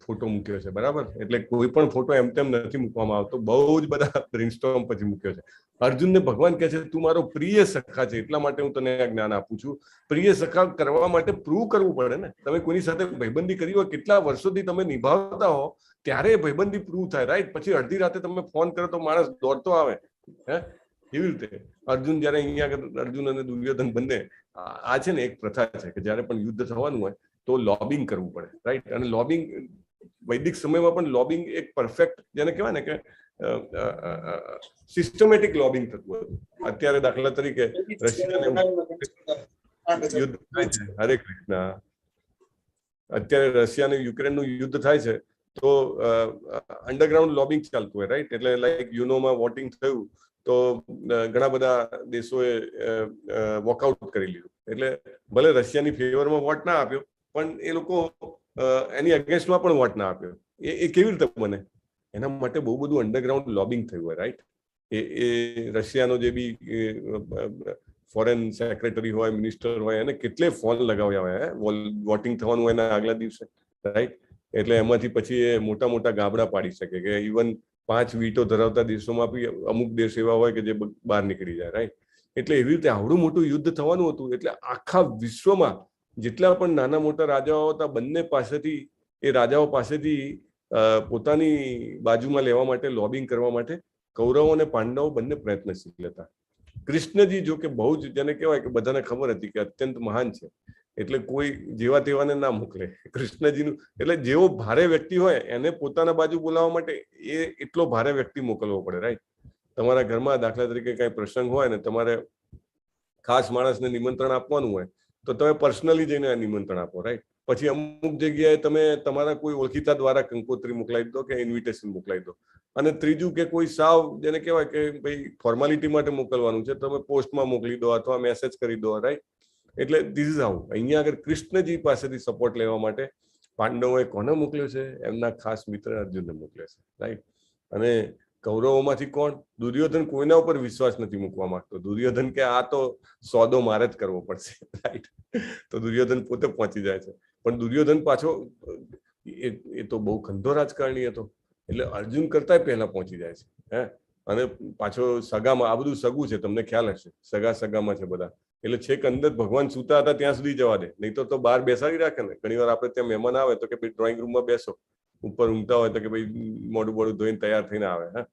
ફોટો મૂક્યો છે, બરાબર? એટલે કોઈ પણ ફોટો એમ તેમ નથી મૂકવામાં આવતો, બહુ જ બધા બ્રેઇનસ્ટોર્મ પછી મૂક્યો છે. અર્જુનને ભગવાન કહે છે તું મારો પ્રિય સખા છે, એટલા માટે હું તને આ જ્ઞાન આપું છું. પ્રિય સખા કરવા માટે પ્રૂવ કરવું પડે ને. તમે કોઈની સાથે ભાઈબંધી કરી હોય, કેટલા વર્ષોથી તમે નિભાવતા હો, ત્યારે ભાઈબંધી પ્રૂવ થાય, રાઈટ? પછી અડધી રાતે તમે ફોન કરો તો માણસ દોડતો આવે, હે? એવી રીતે અર્જુન જયારે અહીંયા અર્જુન અને દુર્યોધન બંને આ છે ને એક પ્રથા છે કે જયારે પણ યુદ્ધ થવાનું હોય તો લોબિંગ કરવું પડે, રાઈટ? અને લોબિંગ વૈદિક સમયમાં પણ લોબિંગ એક પરફેક્ટ, જેને કહેવાય ને કે સિસ્ટમેટિક લોબિંગ થતું હતું. અત્યારે દાખલા તરીકે યુદ્ધ થાય છે, હરે કૃષ્ણ, અત્યારે રશિયા અને યુક્રેન નું યુદ્ધ થાય છે તો અંડરગ્રાઉન્ડ લોબિંગ ચાલતું હોય, રાઈટ? એટલે લાઈક યુનોમાં વોટિંગ થયું તો ઘણા બધા દેશોએ વોકઆઉટ કરી લીધું. એટલે ભલે રશિયાની ફેવરમાં વોટ ના આપ્યો, પણ એ લોકો એની અગેન્સ્ટમાં પણ વોટ ના આપ્યો. એ કેવી રીતે બને? એના માટે બહુ બધું અંડરગ્રાઉન્ડ લોબિંગ થયું હોય, રાઈટ? એ રશિયાનો જે બી ફોરેન સેક્રેટરી હોય, મિનિસ્ટર હોય, એને કેટલે ફોન લગાવ્યા હોય વોટિંગ થવાનું હોય એના આગલા દિવસે, રાઈટ? એટલે એમાંથી પછી એ મોટા મોટા ગાબડા પાડી શકે કે ઇવન 5 વીટો ધરાવતા દેશોમાં બી અમુક દેશ એવા હોય કે જે બહાર નીકળી જાય, રાઈટ? એટલે એવી રીતે આવડું મોટું યુદ્ધ થવાનું હતું. એટલે આખા વિશ્વમાં જેટલા પણ નાના મોટા રાજાઓ હતા, બંને પાસેથી એ રાજાઓ પાસેથી પોતાની બાજુમાં લેવા માટે, લોબિંગ કરવા માટે કૌરવો અને પાંડવો બંને પ્રયત્નશીલ હતા. કૃષ્ણજી જો કે બહુ જ, જેને કહેવાય કે બધાને ખબર હતી કે અત્યંત મહાન છે, એટલે કોઈ જેવા તેવાને ના મોકલે. કૃષ્ણજીનું એટલે જેવો ભારે વ્યક્તિ હોય એને પોતાના બાજુ બોલાવવા માટે એ એટલો ભારે વ્યક્તિ મોકલવો પડે, રાઈટ? તમારા ઘરમાં દાખલા તરીકે કઈ પ્રસંગ હોય ને તમારે ખાસ માણસને નિમંત્રણ આપવાનું હોય તો તમે પર્સનલી જઈને નિમંત્રણ આપો, રાઈટ? પછી અમુક જગ્યાએ તમે તમારા કોઈ ઓળખીતા દ્વારા કંકોત્રી મોકલાવી દો કે ઇન્વિટેશન મોકલાવી દો. અને ત્રીજું કે કોઈ સાવ, જેને કહેવાય કે ભાઈ ફોર્માલિટી માટે મોકલવાનું છે, તમે પોસ્ટમાં મોકલી દો અથવા મેસેજ કરી દો, રાઈટ? એટલે ધીસ ઇઝ હાઉ. અહીંયા આગળ કૃષ્ણજી પાસેથી સપોર્ટ લેવા માટે પાંડવોએ કોને મોકલ્યો છે? એમના ખાસ મિત્ર અર્જુનને મોકલ્યો છે, રાઈટ? અને કૌરવોમાંથી કોણ? દુર્યોધન કોઈના ઉપર વિશ્વાસ નથી મૂકવા માંગતો. દુર્યોધન કે આ તો સોદો મારે જ કરવો પડશે, રાઈટ? તો દુર્યોધન પોતે પહોંચી જાય છે. પણ દુર્યોધન પાછો એ તો બહુ ખંધો રાજકારણી હતો, એટલે અર્જુન કરતા પહેલા પહોંચી જાય છે, હે? અને પાછો સગામાં, આ બધું સગું છે, તમને ખ્યાલ હશે, સગામાં છે બધા. એટલે છેક અંદર ભગવાન સૂતા હતા ત્યાં સુધી જવા દે, નહીં તો બહાર બેસાડી રાખે ને. ઘણી વાર આપણે ત્યાં મહેમાન આવે તો કે ભાઈ ડ્રોઈંગ રૂમમાં બેસો, ઉપર ઊંઘતા હોય તો કે ભાઈ મોઢું બોડું ધોઈને તૈયાર થઈને આવે, હા?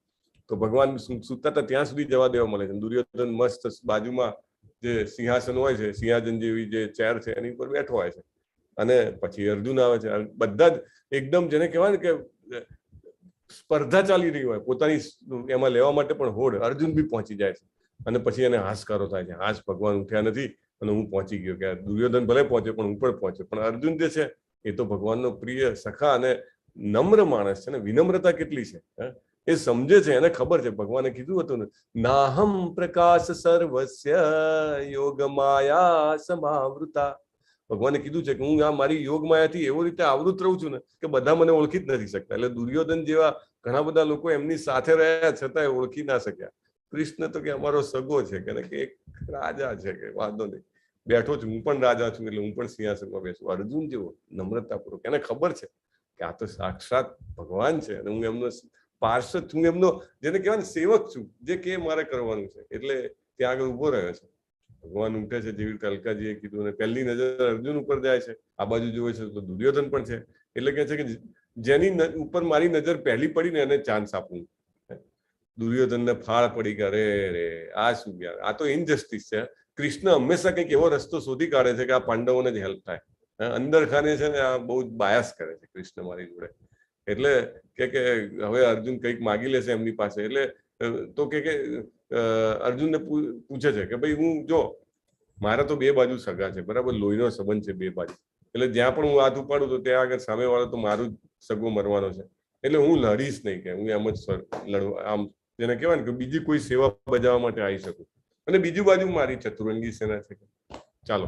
તો ભગવાન સૂતા હતા ત્યાં સુધી જવા દેવા મળે છે. દુર્યોધન મસ્ત બાજુમાં જે સિંહાસન હોય છે, સિંહાસન જેવી જે ચેર છે એની ઉપર બેઠો હોય છે. અને પછી અર્જુન આવે છે. બધા જ એકદમ, જેને કહેવાય ને કે સ્પર્ધા ચાલી રહી હોય પોતાની એમાં લેવા માટે, પણ હોડ અર્જુન બી પહોંચી જાય છે. અને પછી એને હાશકારો થાય છે, હાશ ભગવાન ઉઠ્યા નથી અને હું પહોંચી ગયો. કે દુર્યોધન ભલે પહોંચે પણ હું પણ પહોંચ્યો, પણ અર્જુન જે છે એ તો ભગવાનનો પ્રિય સખા અને નમ્ર માણસ છે ને. વિનમ્રતા કેટલી છે, એ સમજે છે, એને ખબર છે. ભગવાને કીધું હતું ને, નાહમ પ્રકાશ સર્વસ્ય યોગ માયા સમાવૃતા. ભગવાને કીધું છે કે હું આ મારી યોગ માયાથી એવો રીતે આવૃત રહું છું ને કે બધા મને ઓળખી જ નથી શકતા. એટલે દુર્યોધન જેવા ઘણા બધા લોકો એમની સાથે રહ્યા છતાં ઓળખી ના શક્યા. કૃષ્ણ તો કે અમારો સગો છે કે એક રાજા છે, કે વાંધો નહીં, બેઠો છું, હું પણ રાજા છું, એટલે હું પણ સિંહાસનમાં બેસું. અર્જુન જેવો નમ્રતાપૂર્વક, એને ખબર છે કે આ તો સાક્ષાત ભગવાન છે અને હું એમનો પાર્ષદ છું, એમનો જેને કહેવાય ને સેવક છું, જે કે મારે કરવાનું છે. એટલે ત્યાં આગળ ઉભો રહ્યો છે. ભગવાન ઉઠે છે, જેવી રીતે અલકાજીએ કીધું, અને પહેલી નજર અર્જુન ઉપર જાય છે. આ બાજુ જોવે છે તો દુર્યોધન પણ છે. એટલે કહે છે કે જેની ઉપર મારી નજર પહેલી પડી ને એને ચાન્સ આપવું. દુર્યોધનને ફાળ પડી કે અરે રે આ શું યાર, આ તો ઇનજસ્ટિસ છે. કૃષ્ણ હંમેશા કંઈક એવો રસ્તો શોધી કાઢે છે કે આ પાંડવોને જ હેલ્પ થાય. અંદર ખાને છે ને આ બહુ બાયસ કરે છે કૃષ્ણ મારી જોડે. એટલે કે હવે અર્જુન કંઈક માગી લેશે એમની પાસે. એટલે તો કે અર્જુનને પૂછે છે કે ભાઈ હું જો મારા તો બે બાજુ સગા છે, બરાબર, લોહીનો સંબંધ છે બે બાજુ. એટલે જ્યાં પણ હું હાથ ઉપાડું તો ત્યાં આગળ સામે વાળો તો મારું જ સગો મરવાનો છે. એટલે હું લડીશ નહીં, કે હું એમ જ લડવા, આમ જેને કહેવાય ને કે બીજી કોઈ સેવા બજાવવા માટે આવી શકું. અને બીજી બાજુ મારી ચતુરંગી સેના છે. ચાલો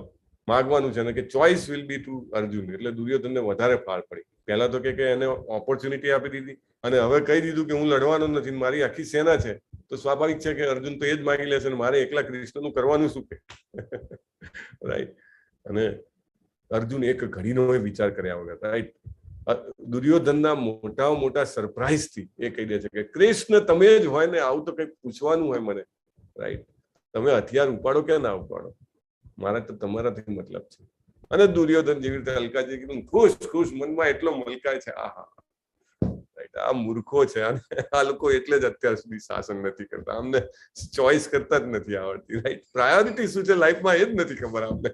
માગવાનું છે ને કે choice will be to Arjun. એટલે દુર્યોધનને વધારે ફાળ પડી. પહેલા તો કે એને ઓપોર્ચ્યુનિટી આપી દીધી અને હવે કહી દીધું કે હું લડવાનો નથી, મારી આખી સેના છે. તો સ્વાભાવિક છે કે અર્જુન તો એ જ માગી લેશે ને મારે એકલા કૃષ્ણનું કરવાનું શું કે. રાઈટ. અને અર્જુન એક ઘડીનો વિચાર કર્યા વગર, રાઈટ, દુર્યોધનના મોટા સરપ્રાઈઝ થી એ કહી દે છે કે કૃષ્ણ તમે જ હોય ને, આવું તો કંઈક પૂછવાનું હોય મને, રાઈટ, તમે હથિયાર ઉપાડો કે ના ઉપાડો, મારે તો તમારાથી મતલબ છે. અને દુર્યોધન જેવી રીતે હલકાજી કીધું, ખુશ મનમાં એટલો મલકાય છે. આહા, રાઈટ, આ મૂર્ખો છે અને આ લોકો એટલે જ અત્યાર સુધી શાસન નથી કરતા, અમને ચોઈસ કરતા જ નથી આવડતી, રાઈટ, પ્રાયોરિટી શું છે લાઈફમાં એ જ નથી ખબર અમને.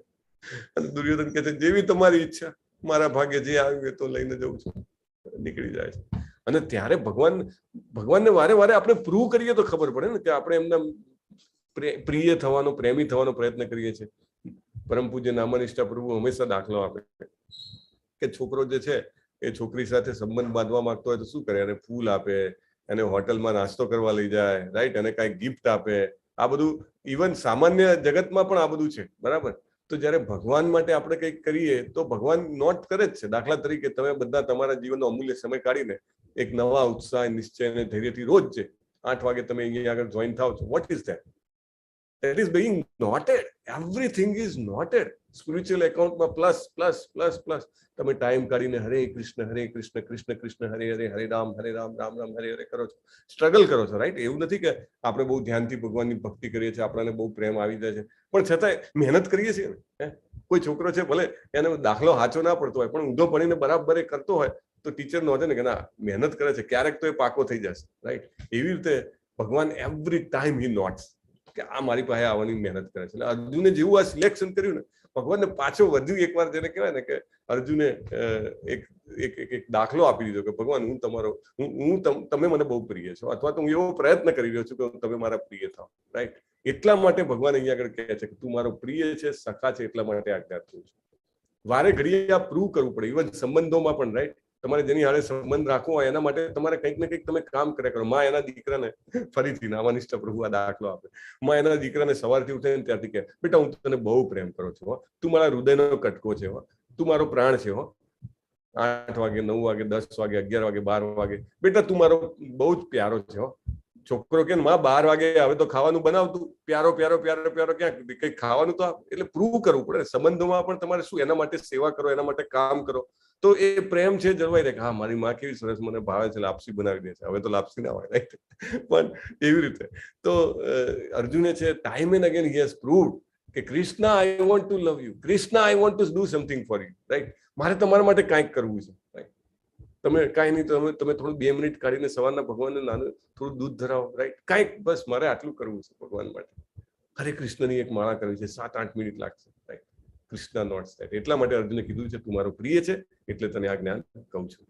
અને દુર્યોધન કહે છે જેવી તમારી ઈચ્છા, મારા ભાગ્ય જે આવ્યું એ તો લઈને જઉં છું, નીકળી જાય છે. અને ત્યારે ભગવાનને વારે વારે આપણે પ્રૂવ કરીએ તો ખબર પડે ને કે આપણે એમના પ્રિય થવાનો, પ્રેમી થવાનો પ્રયત્ન કરીએ છીએ. પરમ પૂજ્ય નામનિષ્ઠા પ્રભુ હંમેશા દાખલો આપે કે છોકરો જે છે એ છોકરી સાથે સંબંધ બાંધવા માંગતો હોય તો શું કરે, એને ફૂલ આપે, એને હોટલમાં નાસ્તો કરવા લઈ જાય, રાઈટ, અને કાંઈક ગિફ્ટ આપે. આ બધું ઇવન સામાન્ય જગતમાં પણ આ બધું છે, બરાબર. તો જ્યારે ભગવાન માટે આપણે કંઈક કરીએ તો ભગવાન નોટ કરે જ છે. દાખલા તરીકે તમે બધા તમારા જીવનનો અમૂલ્ય સમય કાઢીને એક નવા ઉત્સાહ, નિશ્ચય અને ધૈર્યથી રોજ છે 8 વાગે તમે અહીંયા આગળ જોઈન થાવ છો. What is that? That is being noted. Everything is noted. Spiritual account માં પ્લસ. તમે ટાઈમ કાઢીને હરે કૃષ્ણ કૃષ્ણ કૃષ્ણ હરે હરે, હરે રામ રામ રામ હરે હરે કરો છો, સ્ટ્રગલ કરો છો, રાઈટ. એવું નથી કે આપણે બહુ ધ્યાનથી ભગવાનની ભક્તિ કરીએ છીએ, આપણને બહુ પ્રેમ આવી જાય છે, પણ છતાંય મહેનત કરીએ છીએ ને. કોઈ છોકરો છે ભલે એને દાખલો સાચો ના પડતો હોય પણ ઊંધો પડીને બરાબર એ કરતો હોય તો ટીચર નોંધે ને કે ના મહેનત કરે છે, ક્યારેક તો એ પાકો થઈ જશે, રાઈટ. એવી રીતે ભગવાન એવરી ટાઈમ હી નોટ્સ કે આ મારી પાસે આવવાની મહેનત કરે છે. અર્જુને જેવું આ સિલેક્શન કર્યું ને, ભગવાનને પાછો વધ્યું એકવાર જેને કહેવાય ને કે અર્જુને એક દાખલો આપી દીધો કે ભગવાન હું તમારો તમે મને બહુ પ્રિય છો, અથવા તો હું એવો પ્રયત્ન કરી રહ્યો છું કે તમે મારા પ્રિય થાવ, રાઈટ. એટલા માટે ભગવાન અહીંયા આગળ કહે છે કે તું મારો પ્રિય છે, સખા છે, એટલા માટે આજ્ઞા કરું છું. વારે ઘડીએ આ પ્રૂવ કરવું પડે, ઇવન સંબંધોમાં પણ, રાઈટ. તમારે જેની હારે સંબંધ રાખવો હોય એના માટે તમારે કંઈક ને કંઈક તમે કામ કર્યા કરો. માં એના દીકરાને, ફરીથી નામાનિષ્ઠ પ્રભુ આ દાખલો આપે, માં એના દીકરાને સવારથી ઉઠે ને ત્યારથી કહે બેટા હું તને બહુ પ્રેમ કરું છું, તું મારા હૃદયનો કટકો છે, તું મારો પ્રાણ છે, 8 વાગે 9 વાગે 10 વાગે 11 વાગે 12 વાગે બેટા તું મારો બહુ જ પ્યારો છે. છોકરો કે માં 12 વાગે હવે તો ખાવાનું બનાવતું, પ્યારો ક્યાં, કઈ ખાવાનું તો એટલે પ્રૂવ કરવું પડે. સંબંધોમાં પણ તમારે શું એના માટે સેવા કરો, એના માટે કામ કરો તો એ પ્રેમ છે જળવાઈ રહે કે હા મારી માં કેવી સરસ મને ભાવે છે, લાપસી બનાવી દે છે. હવે તો લાપસી ના હોય, રાઈટ, પણ એવી રીતે તો અર્જુને છે time and again he has proved કે Krishna I want to love you, Krishna I want to do something for you, right. મારે તમારા માટે કાંઈક કરવું છે, રાઈટ. તમે કાંઈ નહીં, તમે થોડું 2 મિનિટ કાઢીને સવારના ભગવાનને નાનું થોડું દૂધ ધરાવો, રાઈટ, કાંઈક બસ મારે આટલું કરવું છે ભગવાન માટે. હરે કૃષ્ણની એક માળા કરવી છે, 7-8 મિનિટ લાગશે, રાઈટ. Krishna notes that. એટલા માટે અર્જુને કીધું છે તું મારો પ્રિય છે એટલે તને આ જ્ઞાન કહું છું.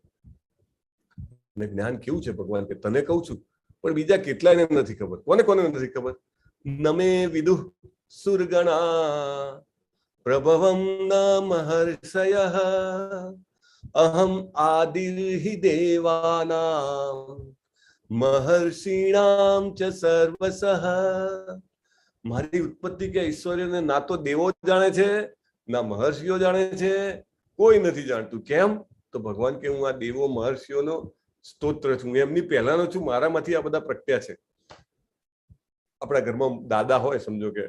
અને જ્ઞાન કેવું છે ભગવાન કે તને કહું છું પણ બીજા કેટલાયને નથી ખબર. કોને નથી ખબર? નમે વિદુઃ સુરગણા પ્રભવમ ન મહર્ષયઃ અહમ આદિર્હિ દેવાનામ મહર્ષિણામ ચ સર્વસઃ. મારી ઉત્પત્તિ કે ઐશ્વર્યને ના તો દેવો જાણે છે, ના મહર્ષિઓ જાણે છે, કોઈ નથી જાણતું. કેમ? તો ભગવાન કે હું આ દેવો મહર્ષિઓનો સ્તોત્ર છું, એમની પહેલાનો છું, મારામાંથી આ બધા પ્રગટ્યા છે. આપણા ઘરમાં દાદા હોય, સમજો કે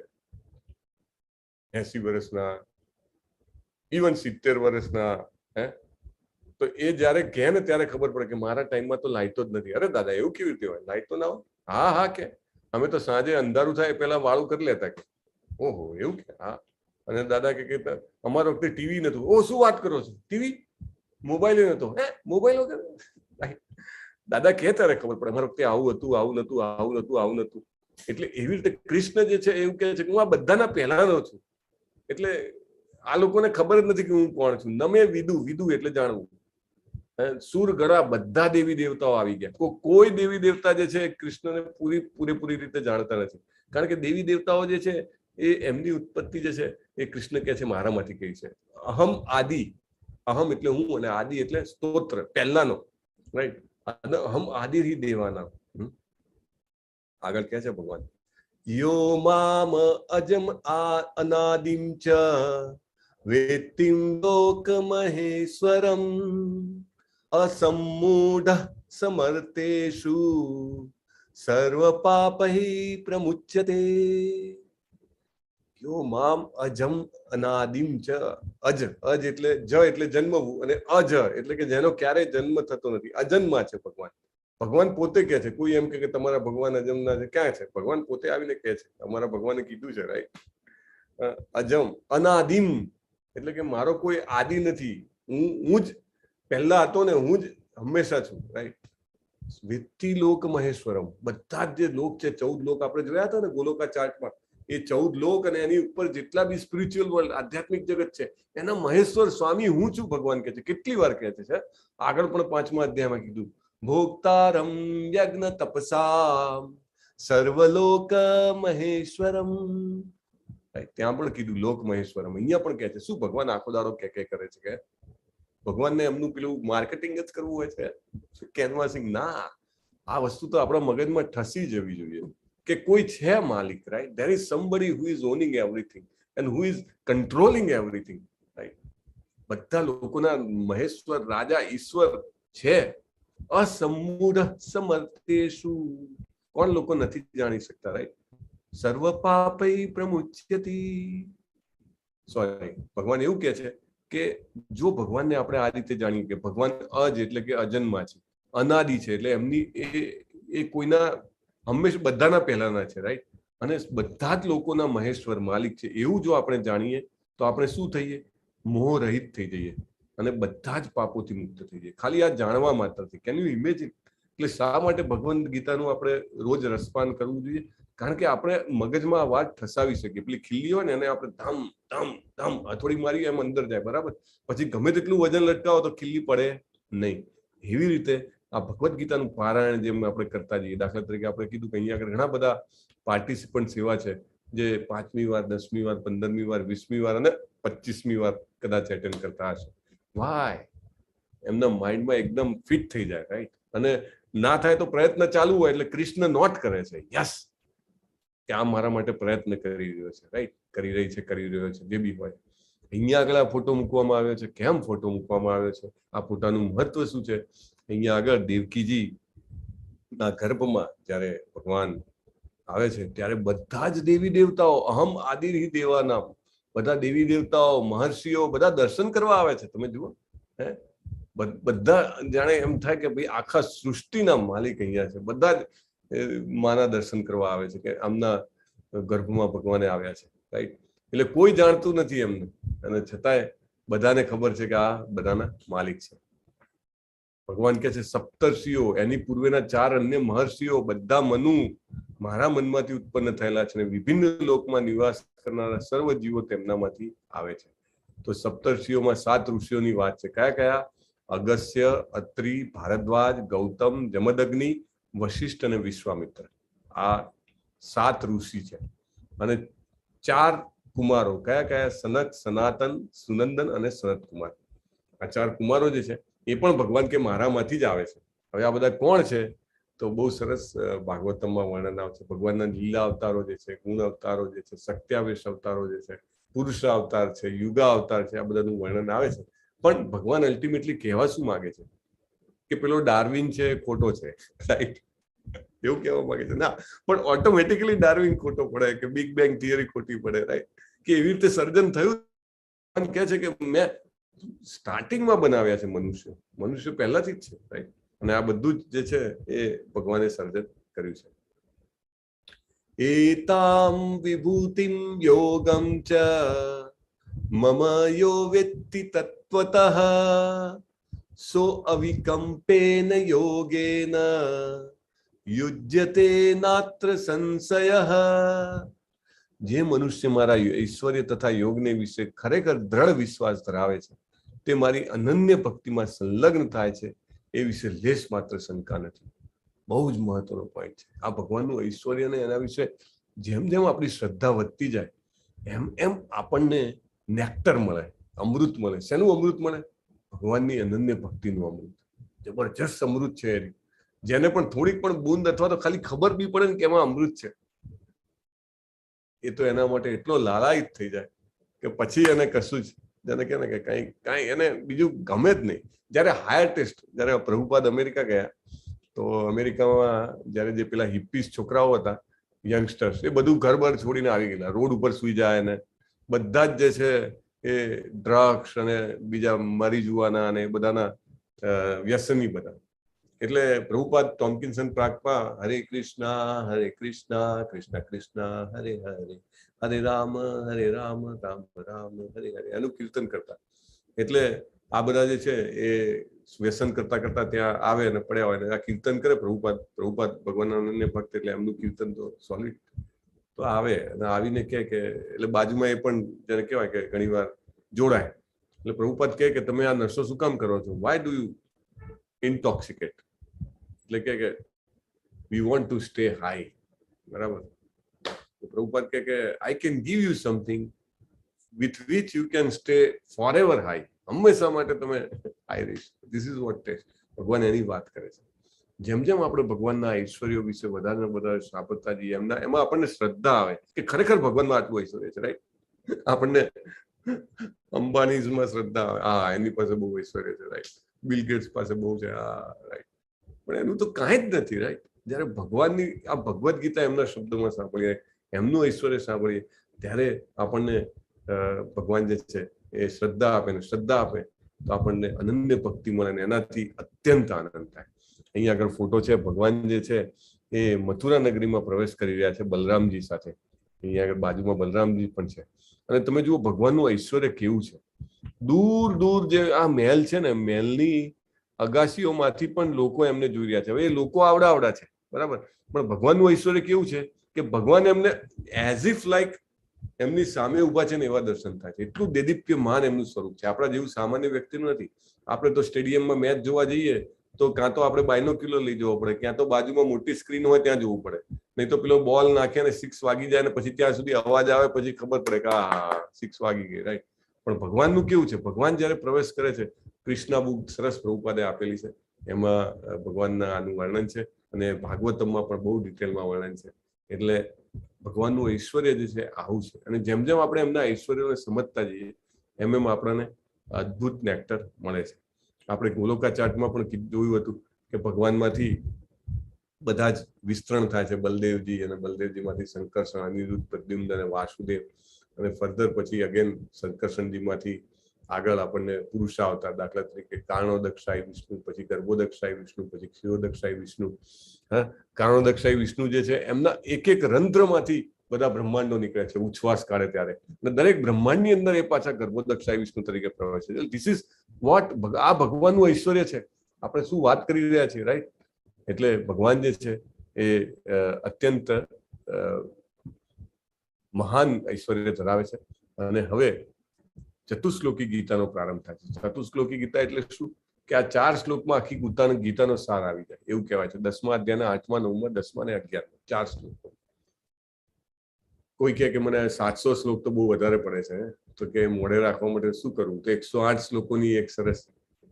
80 વર્ષના, ઇવન 70 વર્ષના, તો એ જયારે કહે ને ત્યારે ખબર પડે કે મારા ટાઈમમાં તો લાઈટો જ નથી. અરે દાદા એવું કેવી રીતે હોય, લાઈટ તો ના હોય? હા હા કે અમે તો સાંજે અંધારું થાય પેલા વાળું કરી લેતા. કે ઓહો એવું કે? હા. અને દાદા કે અમારા વખતે ટીવી નતું. ઓ શું વાત કરો છો, ટીવી મોબાઈલ નતો? મોબાઈલ વગર દાદા કે ત્યારે ખબર પડે અમારા વખતે આવું હતું, આવું નતું, આવું નતું, આવું નતું. એટલે એવી રીતે કૃષ્ણ જે છે એવું કહે છે કે હું આ બધાના પહેલાનો છું. એટલે આ લોકોને ખબર જ નથી કે હું કોણ છું. નમે વિદુ એટલે જાણવું. સુર ગળા બધા દેવી દેવતાઓ આવી ગયા. કોઈ દેવી દેવતા જે છે કૃષ્ણને પૂરેપૂરી રીતે જાણતા નથી. કારણ કે દેવી દેવતાઓ જે છે એ એમની ઉત્પત્તિ જે છે એ કૃષ્ણ કહે છે મારામાંથી કઈ છે. અહમ આદિ, અહમ એટલે હું અને આદિ એટલે સ્તોત્ર, પહેલાનો, રાઈટ? અહમ આદિ દેવાના. આગળ કહે છે ભગવાન, યો મામ અજમ અનાદિમ ચ વેત્તિમ લોક મહેશ્વરમ અસમ્મૂઢ સમર્તેષુ સર્વ પાપૈ પ્રમુચ્યતે. યો મામ અજમ અનાદિમ ચ. અજ એટલે જ એટલે જન્મવું, અને અજ એટલે કે જેનો ક્યારેય જન્મ થતો નથી. અજન્મા છે ભગવાન. ભગવાન પોતે કહે છે. કોઈ એમ કે તમારા ભગવાન અજમના છે, ક્યાં છે? ભગવાન પોતે આવીને કહે છે. અમારા ભગવાને કીધું છે, રાઈટ? અજમ અનાદિમ એટલે કે મારો કોઈ આદિ નથી. હું જ પહેલા હતો ને હું જ હંમેશા છું, રાઈટ? વિત્તિ લોક મહેશ્વરમ. બધા જ જે લોક છે, 14 લોક આપણે જોયા હતા ને ગોલોકા ચાર્ટમાં, એ 14 લોક અને એની ઉપર જેટલા બી સ્પિરિચ્યુઅલ વર્લ્ડ, આધ્યાત્મિક જગત છે, એના મહેશ્વર સ્વામી હું છું, ભગવાન કહે છે. કેટલી વાર કહે છે? આગળ પણ 5મા અધ્યાયમાં કીધું, ભોક્તારમ યજ્ઞ તપસા સર્વલોક મહેશ્વરમ. ત્યાં પણ કીધું લોક મહેશ્વરમ. અહીંયા પણ કહે છે. શું ભગવાન આખો દાડો કે કરે છે કે ભગવાનને એમનું પેલું માર્કેટિંગ જ કરવું હોય છે, કેનવાસિંગ? ના, આ વસ્તુ તો આપણા મગજમાં ઠસી જવી જોઈએ કે કોઈ છે માલિક, right? There is somebody who is owning everything and who is controlling everything, right? બધા લોકોના મહેશ્વર, રાજા, ઈશ્વર છે. અસમ્મૂઢ સમર્તેષુ. કોણ લોકો નથી જાણી શકતા, રાઈટ? સર્વ પાપૈ પ્રમુચ્યતિ. સોરી, ભગવાન એવું કહે છે કે જો ભગવાનને આપણે આ રીતે જાણીએ કે ભગવાન અજ એટલે કે અજન્મા છે, અનાદિ છે, એટલે એમની એ કોઈના હંમેશા બધાના પહેલાના છે, રાઈટ? અને બધા જ લોકોના મહેશ્વર, માલિક છે, એવું જો આપણે જાણીએ તો આપણે શું થઈએ? મોહ રહિત થઈ જઈએ અને બધા જ પાપોથી મુક્ત થઈ જઈએ, ખાલી આ જાણવા માત્રથી. Can you imagine? એટલે શા માટે ભગવદ્ ગીતાનું આપણે રોજ રસપાન કરવું જોઈએ? કારણ કે આપણે મગજમાં આ વાત ઠસાવી શકીએ. પેલી ખીલ્લી હોય ને એને આપણે ધમ ધમ ધમ હથોડી મારી એમ અંદર જાય, બરાબર? પછી ગમે તેટલું વજન લટકાવો તો ખીલ્લી પડે નહીં. એવી રીતે આ ભગવદ્ ગીતાનું પારાયણ જેમ આપણે કરતા જઈએ. દાખલા તરીકે આપણે કીધું કે અહીંયા આગળ ઘણા બધા પાર્ટિસિપન્ટ એવા છે જે 5મી વાર, 10મી વાર, 15મી વાર, 20મી વાર અને 25મી વાર કદાચ એટેન્ડ કરતા હશે. વાય? એમના માઇન્ડમાં એકદમ ફિટ થઈ જાય, રાઈટ? અને ના થાય તો પ્રયત્ન ચાલુ હોય એટલે કૃષ્ણ નોટ કરે છે, યસ, કે આ મારા માટે પ્રયત્ન કરી રહ્યો છે, રાઈટ? કરી રહી છે, કરી રહ્યો છે, જે બી હોય. અહીંયા આગળ આ ફોટો મૂકવામાં આવ્યો છે. કેમ ફોટો મૂકવામાં આવ્યો છે? આ ફોટાનું મહત્વ શું છે? અહીંયા આગળ દેવકીજી ના ગર્ભમાં જયારે ભગવાન આવે છે ત્યારે બધા જ દેવી દેવતાઓ, અહમ આદિર્હિ દેવાનામ, બધા દેવી દેવતાઓ, મહર્ષિઓ બધા દર્શન કરવા આવે છે. તમે જુઓ, બધા જાણે એમ થાય કે ભાઈ આખા સૃષ્ટિના માલિક અહીંયા છે. બધા જ માના દર્શન કરવા આવે છે કે આમના ગર્ભમાં ભગવાને આવ્યા છે, રાઈટ? એટલે કોઈ જાણતું નથી એમને, અને છતાંય બધાને ખબર છે કે આ બધાના માલિક છે. ભગવાન કહે છે સપ્તર્ષિઓ, એની પૂર્વેના 4 અન્ય મહર્ષિઓ, બધા મનુ મારા મનમાંથી ઉત્પન્ન થયેલા છે, અને વિભિન્ન લોકમાં નિવાસ કરનારા સર્વ જીવો તેમનામાંથી આવે છે. તો સપ્તર્ષિઓમાં 7 ઋષિઓની વાત છે. કયા કયા? અગસ્ત્ય, અત્રિ, ભારદ્વાજ, ગૌતમ, જમદગ્નિ, વશિષ્ઠ અને વિશ્વામિત્ર. આ 7 ઋષિ છે. અને 4 કુમારો કયા કયા? સનક, સનાતન, સુનંદન અને સનત કુમાર. આ 4 કુમારો જે છે એ પણ ભગવાન કે મારામાંથી જ આવે છે. હવે આ બધા કોણ છે? તો બહુ સરસ ભાગવતમમાં વર્ણન આવે છે. ભગવાનના લીલા અવતારો જે છે, ગુણ અવતારો જે છે, સત્યાવેશ અવતારો જે છે, પુરુષ અવતાર છે, યુગા અવતાર છે, આ બધાનું વર્ણન આવે છે. પણ ભગવાન અલ્ટિમેટલી કહેવા શું માંગે છે કે પેલો ડાર્વિન છે ખોટો છે, રાઈટ? એવું કહેવા માંગે છે ના, પણ ઓટોમેટિકલી ડાર્વિન ખોટો પડે કે બિગ બેંગ થિયરી ખોટી પડે, રાઈટ? કે એવી રીતે સર્જન થયું કહે છે કે મેં સ્ટાર્ટિંગમાં બનાવ્યા છે મનુષ્ય પહેલાથી જ છે, રાઈટ? અને આ બધું જ જે છે એ ભગવાને સર્જન કર્યું છે. એતામ વિભૂતિમ યોગમ ચ મમ યો વેત્તિ તત્વતઃ સો અવિકંપેન યોગેન યુજ્યતે નાત્ર સંશયઃ. જે મનુષ્ય મારા ઐશ્વર્ય તથા યોગને વિશે ખરેખર દ્રઢ વિશ્વાસ ધરાવે છે, તે મારી અનન્ય ભક્તિમાં સંલગ્ન થાય છે, એ વિશે લેશ માત્ર શંકા નથી. બહુ જ મહત્વનો પોઈન્ટ છે આ ભગવાનનું ઐશ્વર્ય ને એના વિશે જેમ જેમ આપણી શ્રદ્ધા વધતી જાય એમ એમ આપણને નેક્ટર મળે, અમૃત મળે. શેનું અમૃત મળે? ભગવાનની અનન્ય ભક્તિનું અમૃત. જબરજસ્ત અમૃત છે એ, જેને પણ થોડીક પણ બૂંદ અથવા તો ખાલી ખબર બી પડે ને કે એમાં અમૃત છે, એ તો એના માટે એટલો લાલાયિત થઈ જાય કે પછી એને કશું જ જેને કે ને કે કાંઈ એને બીજું ગમે જ નહીં. જયારે હાયર ટેસ્ટ, જયારે પ્રભુપાદ અમેરિકા ગયા તો અમેરિકામાં જયારે જે પેલા હિપ્પીસ છોકરાઓ હતા, યંગસ્ટર્સ, એ બધું ઘર બાર છોડીને આવી ગયેલા, રોડ ઉપર સુઈ જાય ને બધા જ જે છે એ ડ્રગ્સ અને બીજા મરી જુવાના અને બધાના વ્યસની બધા. એટલે પ્રભુપાદ ટોમ્કિન્સન પ્રાગમાં હરે કૃષ્ણ કૃષ્ણ કૃષ્ણ હરે હરે, હરે રામ રામ રામ હરે હરે એનું કીર્તન કરતા. એટલે આ બધા જે છે એ વ્યસન કરતા કરતા ત્યાં આવે અને પડ્યા હોય ને આ કીર્તન કરે. પ્રભુપાદ ભગવાનના અનન્ય ભક્ત એટલે એમનું કીર્તન તો સોલિડ. તો આવે અને આવીને કહે કે, એટલે બાજુમાં એ પણ જેને કહેવાય કે ઘણી વાર જોડાય. એટલે પ્રભુપાદ કહે કે તમે આ નશો શું કામ કરો છો? Why do you intoxicate? એટલે કે we want to stay high, બરાબર? પ્રભુપાદ કહે કે I can give you something with which you can stay forever high. હંમેશા માટે તમે હાઈ રહીશ. This is what test. ભગવાન એની વાત કરે છે. જેમ જેમ આપણે ભગવાનના ઐશ્વર્યો વિશે વધારે ને વધારે સાંભળતા જઈએ એમાં આપણને શ્રદ્ધા આવે કે ખરેખર ભગવાનમાં આટલું ઐશ્વર્ય છે, રાઈટ? આપણને અંબાનીઝમાં શ્રદ્ધા આવે, હા એની પાસે બહુ ઐશ્વર્ય છે, રાઈટ? બિલ ગેટ્સ પાસે બહુ છે, હા રાઈટ. પણ એનું તો કાંઈ જ નથી, રાઈટ? જયારે ભગવાનની આ ભગવદ્ ગીતા એમના શબ્દોમાં સાંભળીએ, એમનું ઐશ્વર્ય સાંભળીએ, ત્યારે આપણને ભગવાન જે છે એ શ્રદ્ધા આપે ને શ્રદ્ધા આપે તો આપણને અનન્ય ભક્તિ મળે ને એનાથી અત્યંત આનંદ થાય. અહીંયા આગળ ફોટો છે, ભગવાન જે છે એ મથુરા નગરીમાં પ્રવેશ કરી રહ્યા છે બલરામજી સાથે. અહીંયા આગળ બાજુમાં બલરામજી પણ છે. અને તમે જુઓ ભગવાનનું ઐશ્વર્ય કેવું છે. દૂર દૂર જે આ મહેલ છે ને, મહેલની અગાસીઓમાંથી પણ લોકો એમને જોઈ રહ્યા છે. હવે એ લોકો આવડા છે, બરાબર? પણ ભગવાનનું ઐશ્વર્ય કેવું છે કે ભગવાન એમને એઝ ઇફ લાઈક એમની સામે ઉભા છે ને એવા દર્શન થાય છે. એટલું દેદીપ્યમાન એમનું સ્વરૂપ છે. આપણા જેવું સામાન્ય વ્યક્તિનું નથી. આપણે તો સ્ટેડિયમમાં મેચ જોવા જઈએ તો કાં તો આપણે બાયનોક્યુલર લઈ જવો પડે, ક્યાં તો બાજુમાં મોટી સ્ક્રીન હોય ત્યાં જોવું પડે, નહીં તો પેલો બોલ નાખે ને 6 વાગી જાય ને પછી ત્યાં સુધી અવાજ આવે પછી ખબર પડે કે હા 6 વાગી ગઈ, રાઈટ? પણ ભગવાનનું કેવું છે? ભગવાન જયારે પ્રવેશ કરે છે, કૃષ્ણા બુક સરસ પ્રભુપાદે આપેલી છે, એમાં ભગવાનના આનું વર્ણન છે અને ભાગવતમમાં પણ બહુ ડિટેલમાં વર્ણન છે. એટલે ભગવાનનું ઐશ્વર્ય જે છે આવું છે. અને જેમ જેમ આપણે એમના ઐશ્વર્યને સમજતા જઈએ એમ એમ આપણને અદ્ભુત નેક્ટર મળે છે. આપણે ગોલોકા ચાર્ટમાં પણ જોયું હતું કે ભગવાનમાંથી બધા જ વિસ્તરણ થાય છે. બલદેવજી અને બલદેવજીમાંથી સંકર્ષણ, અનિરુદ્ધ, પ્રદ્યુમ્ન અને વાસુદેવ, અને ફર્ધર પછી અગેન સંકર્ષણજીમાંથી આગળ આપણને પુરુષાવતાર, દાખલા તરીકે કારણોદક્ષાય વિષ્ણુ, પછી ગર્ભોદક્ષાય વિષ્ણુ, પછી ક્ષીરોદક્ષાય વિષ્ણુ. કારણોદક્ષાય વિષ્ણુ જે છે એમના એક એક રંધ્રમાંથી બધા બ્રહ્માંડો નીકળે છે ઉચ્છ્વાસ કાઢે ત્યારે, અને દરેક બ્રહ્માંડની અંદર એ પાછા ગર્ભોદક્ષાય વિષ્ણુ તરીકે પ્રવેશ છે. ધીસ ઇઝ વોટ, આ ભગવાનનું ઐશ્વર્ય છે. આપણે શું વાત કરી રહ્યા છીએ, રાઈટ? એટલે ભગવાન જે છે એ અત્યંત મહાન ઐશ્વર્ય ધરાવે છે. અને હવે ચતુશ્લોકી ગીતાનો પ્રારંભ થાય છે. ચતુશ્લોકી ગીતા એટલે શું કે આ 4 શ્લોકમાં આખી ગીતાનો સાર આવી જાય એવું કહેવાય છે. 10મા અધ્યાયના 8મા, 9મા, 10મા અને 11મા 4 શ્લોકો. કોઈ કહે કે મને 700 શ્લોક તો બહુ વધારે પડે છે, તો કે મોઢે રાખવા માટે શું કરવું? તો 108 શ્લોકોની એક સરસ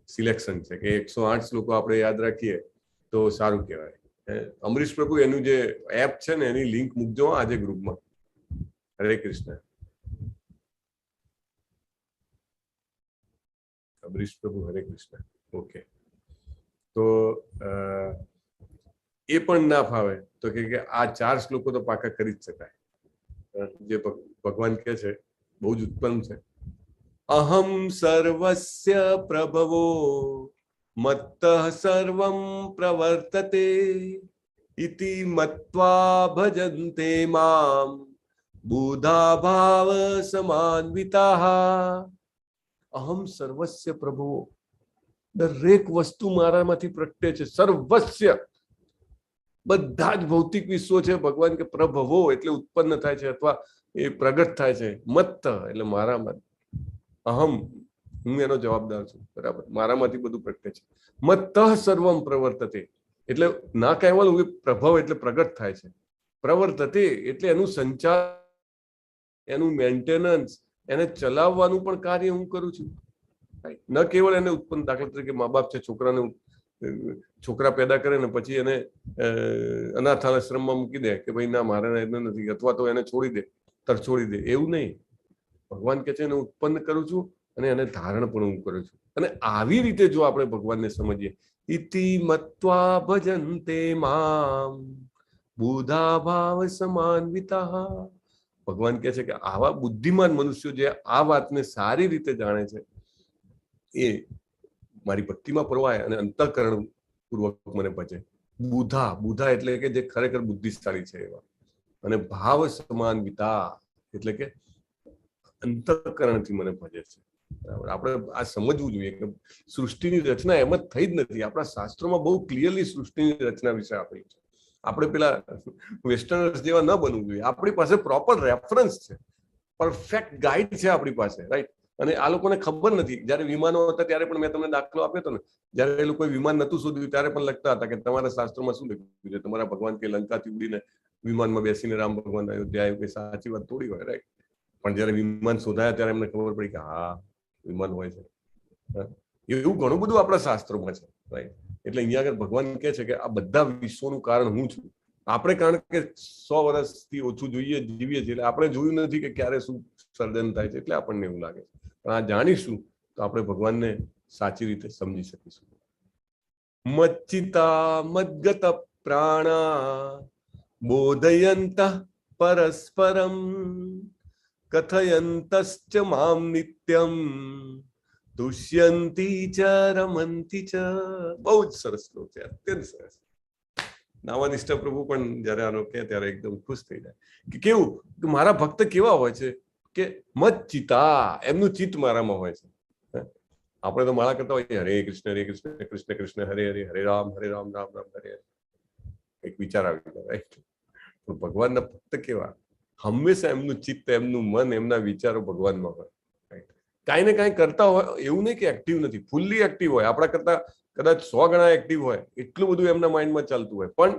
સિલેક્શન છે કે 108 શ્લોકો આપણે યાદ રાખીએ તો સારું કહેવાય. અમરીશ પ્રભુ એનું જે એપ છે ને એની લિંક મૂકજો આજે ગ્રુપમાં. હરે કૃષ્ણ. અમરીશ પ્રભુ હરે કૃષ્ણ. ઓકે, તો એ પણ ના ફાવે તો કે આ 4 શ્લોકો તો પાકા કરી જ શકાય. જે ભગવાન કહે છે બહુ જ ઉત્તમ છે. અહમ સર્વસ્ય પ્રભવો મત્તઃ સર્વં પ્રવર્તતે ઇતિ મત્વા ભજન્તે મામ બુધા ભાવ સમાન્વિતાઃ. અહમ સર્વસ્ય પ્રભવો, દરેક વસ્તુ મારામાંથી પ્રગટે છે. સર્વસ્ય, બધા જ ભૌતિક વિશ્વો છે ભગવાન કે પ્રભવો એટલે ઉત્પન્ન થાય છે અથવા એ પ્રગટ થાય છે. મત્ત એટલે મારામાં. અહમ, હું એનો જવાબદાર છું, બરાબર, મારામાંથી બધું પ્રગટે છે. મત્તઃ સર્વમ પ્રવર્તતે એટલે ના કહેવાનું પ્રભાવ એટલે પ્રગટ થાય છે. પ્રવર્તતે એટલે એનું સંચાર, એનું મેન્ટેનન્સ, એને ચલાવવાનું પણ કાર્ય હું કરું છું. ન કેવળ એને ઉત્પન્ન, દાખલા તરીકે મા બાપ છે, છોકરા પેદા કરે ને પછી એને અનાથાશ્રમમાં મૂકી દે કે ભાઈ ના મારે નથી, અથવા તો એને છોડી દે, તરછોડી દે, એવું નહીં. ભગવાન કે છે એને ઉત્પન્ન કરું છું અને એને ધારણ પણ હું કરું છું. અને આવી રીતે જો આપણે ભગવાનને સમજીએ, ઇતિ મત્વા ભજન્તે મામ બુધા ભાવ સમાન્વિતાઃ. ભગવાન કહે છે કે આવા બુદ્ધિમાન મનુષ્યો જે આ વાતને સારી રીતે જાણે છે એ મારી ભક્તિમાં પ્રવાય અને અંતઃકરણ પૂર્વક મને ભજે. બુધા, બુધા એટલે કે જે ખરેખર બુદ્ધિશાળી છે એવા. અને ભાવ સમાન્વિતા એટલે કે અંતઃકરણથી મને ભજે છે. આપણે આ સમજવું જોઈએ કે સૃષ્ટિની રચના એમ જ થઈ જ નથી. આપણા શાસ્ત્રોમાં બહુ ક્લિયરલી સૃષ્ટિની રચના વિશે આપેલું છે. આપણે પેલા વેસ્ટર્નર્સ જેવા ન બનવું જોઈએ. આપણી પાસે પ્રોપર રેફરન્સ છે, પરફેક્ટ ગાઈડ છે આપણી પાસે, રાઈટ. અને આ લોકોને ખબર નથી. જયારે વિમાનો હતા ત્યારે પણ મેં તમને દાખલો આપ્યો હતો ને, જયારે એ લોકોએ વિમાન નતું શોધ્યું ત્યારે પણ લખતા હતા કે તમારા શાસ્ત્રોમાં શું લખ્યું છે, તમારા ભગવાન કે લંકાથી ઉડીને વિમાનમાં બેસીને રામ ભગવાન અયોધ્યા આવ્યું, કે સાચી વાત થોડી હોય, રાઈટ. પણ જયારે વિમાન શોધાયા ત્યારે એમને ખબર પડી કે હા વિમાન હોય છે. એવું ઘણું બધું આપણા શાસ્ત્રોમાં છે, રાઈટ. એટલે અહીંયા આગળ ભગવાન કહે છે કે આ બધા વિશ્વનું કારણ હું છું. આપણે કારણ કે 100 વર્ષથી ઓછું જીવીએ છીએ એટલે આપણે જોયું નથી કે ક્યારે શું સર્જન થાય છે, એટલે આપણને એવું લાગે છે. પણ આ જાણીશું તો આપણે ભગવાનને સાચી રીતે સમજી શકીશું. મચ્ચિતા મદ્ગત પ્રાણા બોધયંત પરસ્પરમ કથયંતશ્ચ મામ નિત્યમ તુષ્યંતી ચ રમંતી ચ. બહુ જ સરસ શ્લોક છે, અત્યંત સરસ. નાવાનિષ્ઠ પ્રભુ પણ જયારે આનો કહે ત્યારે એકદમ ખુશ થઈ જાય કે કેવું કે મારા ભક્ત કેવા હોય છે કે મચ્ચિતા, એમનું ચિત્ત મારામાં હોય છે. આપણે તો માળા કરતા હોય હરે કૃષ્ણ કૃષ્ણ કૃષ્ણ હરે હરે, હરે રામ રામ રામ હરે હરે, એક વિચાર આવી જાય, રાઈટ. પણ ભગવાનના ભક્ત કેવા? હંમેશા એમનું ચિત્ત, એમનું મન, એમના વિચારો ભગવાનમાં હોય, રાઈટ. કાંઈ ને કાંઈ કરતા હોય, એવું નહીં કે એક્ટિવ નથી, ફૂલ્લી એક્ટિવ હોય. આપણા કરતા કદાચ 100 ગણા એક્ટિવ હોય, એટલું બધું એમના માઇન્ડમાં ચાલતું હોય. પણ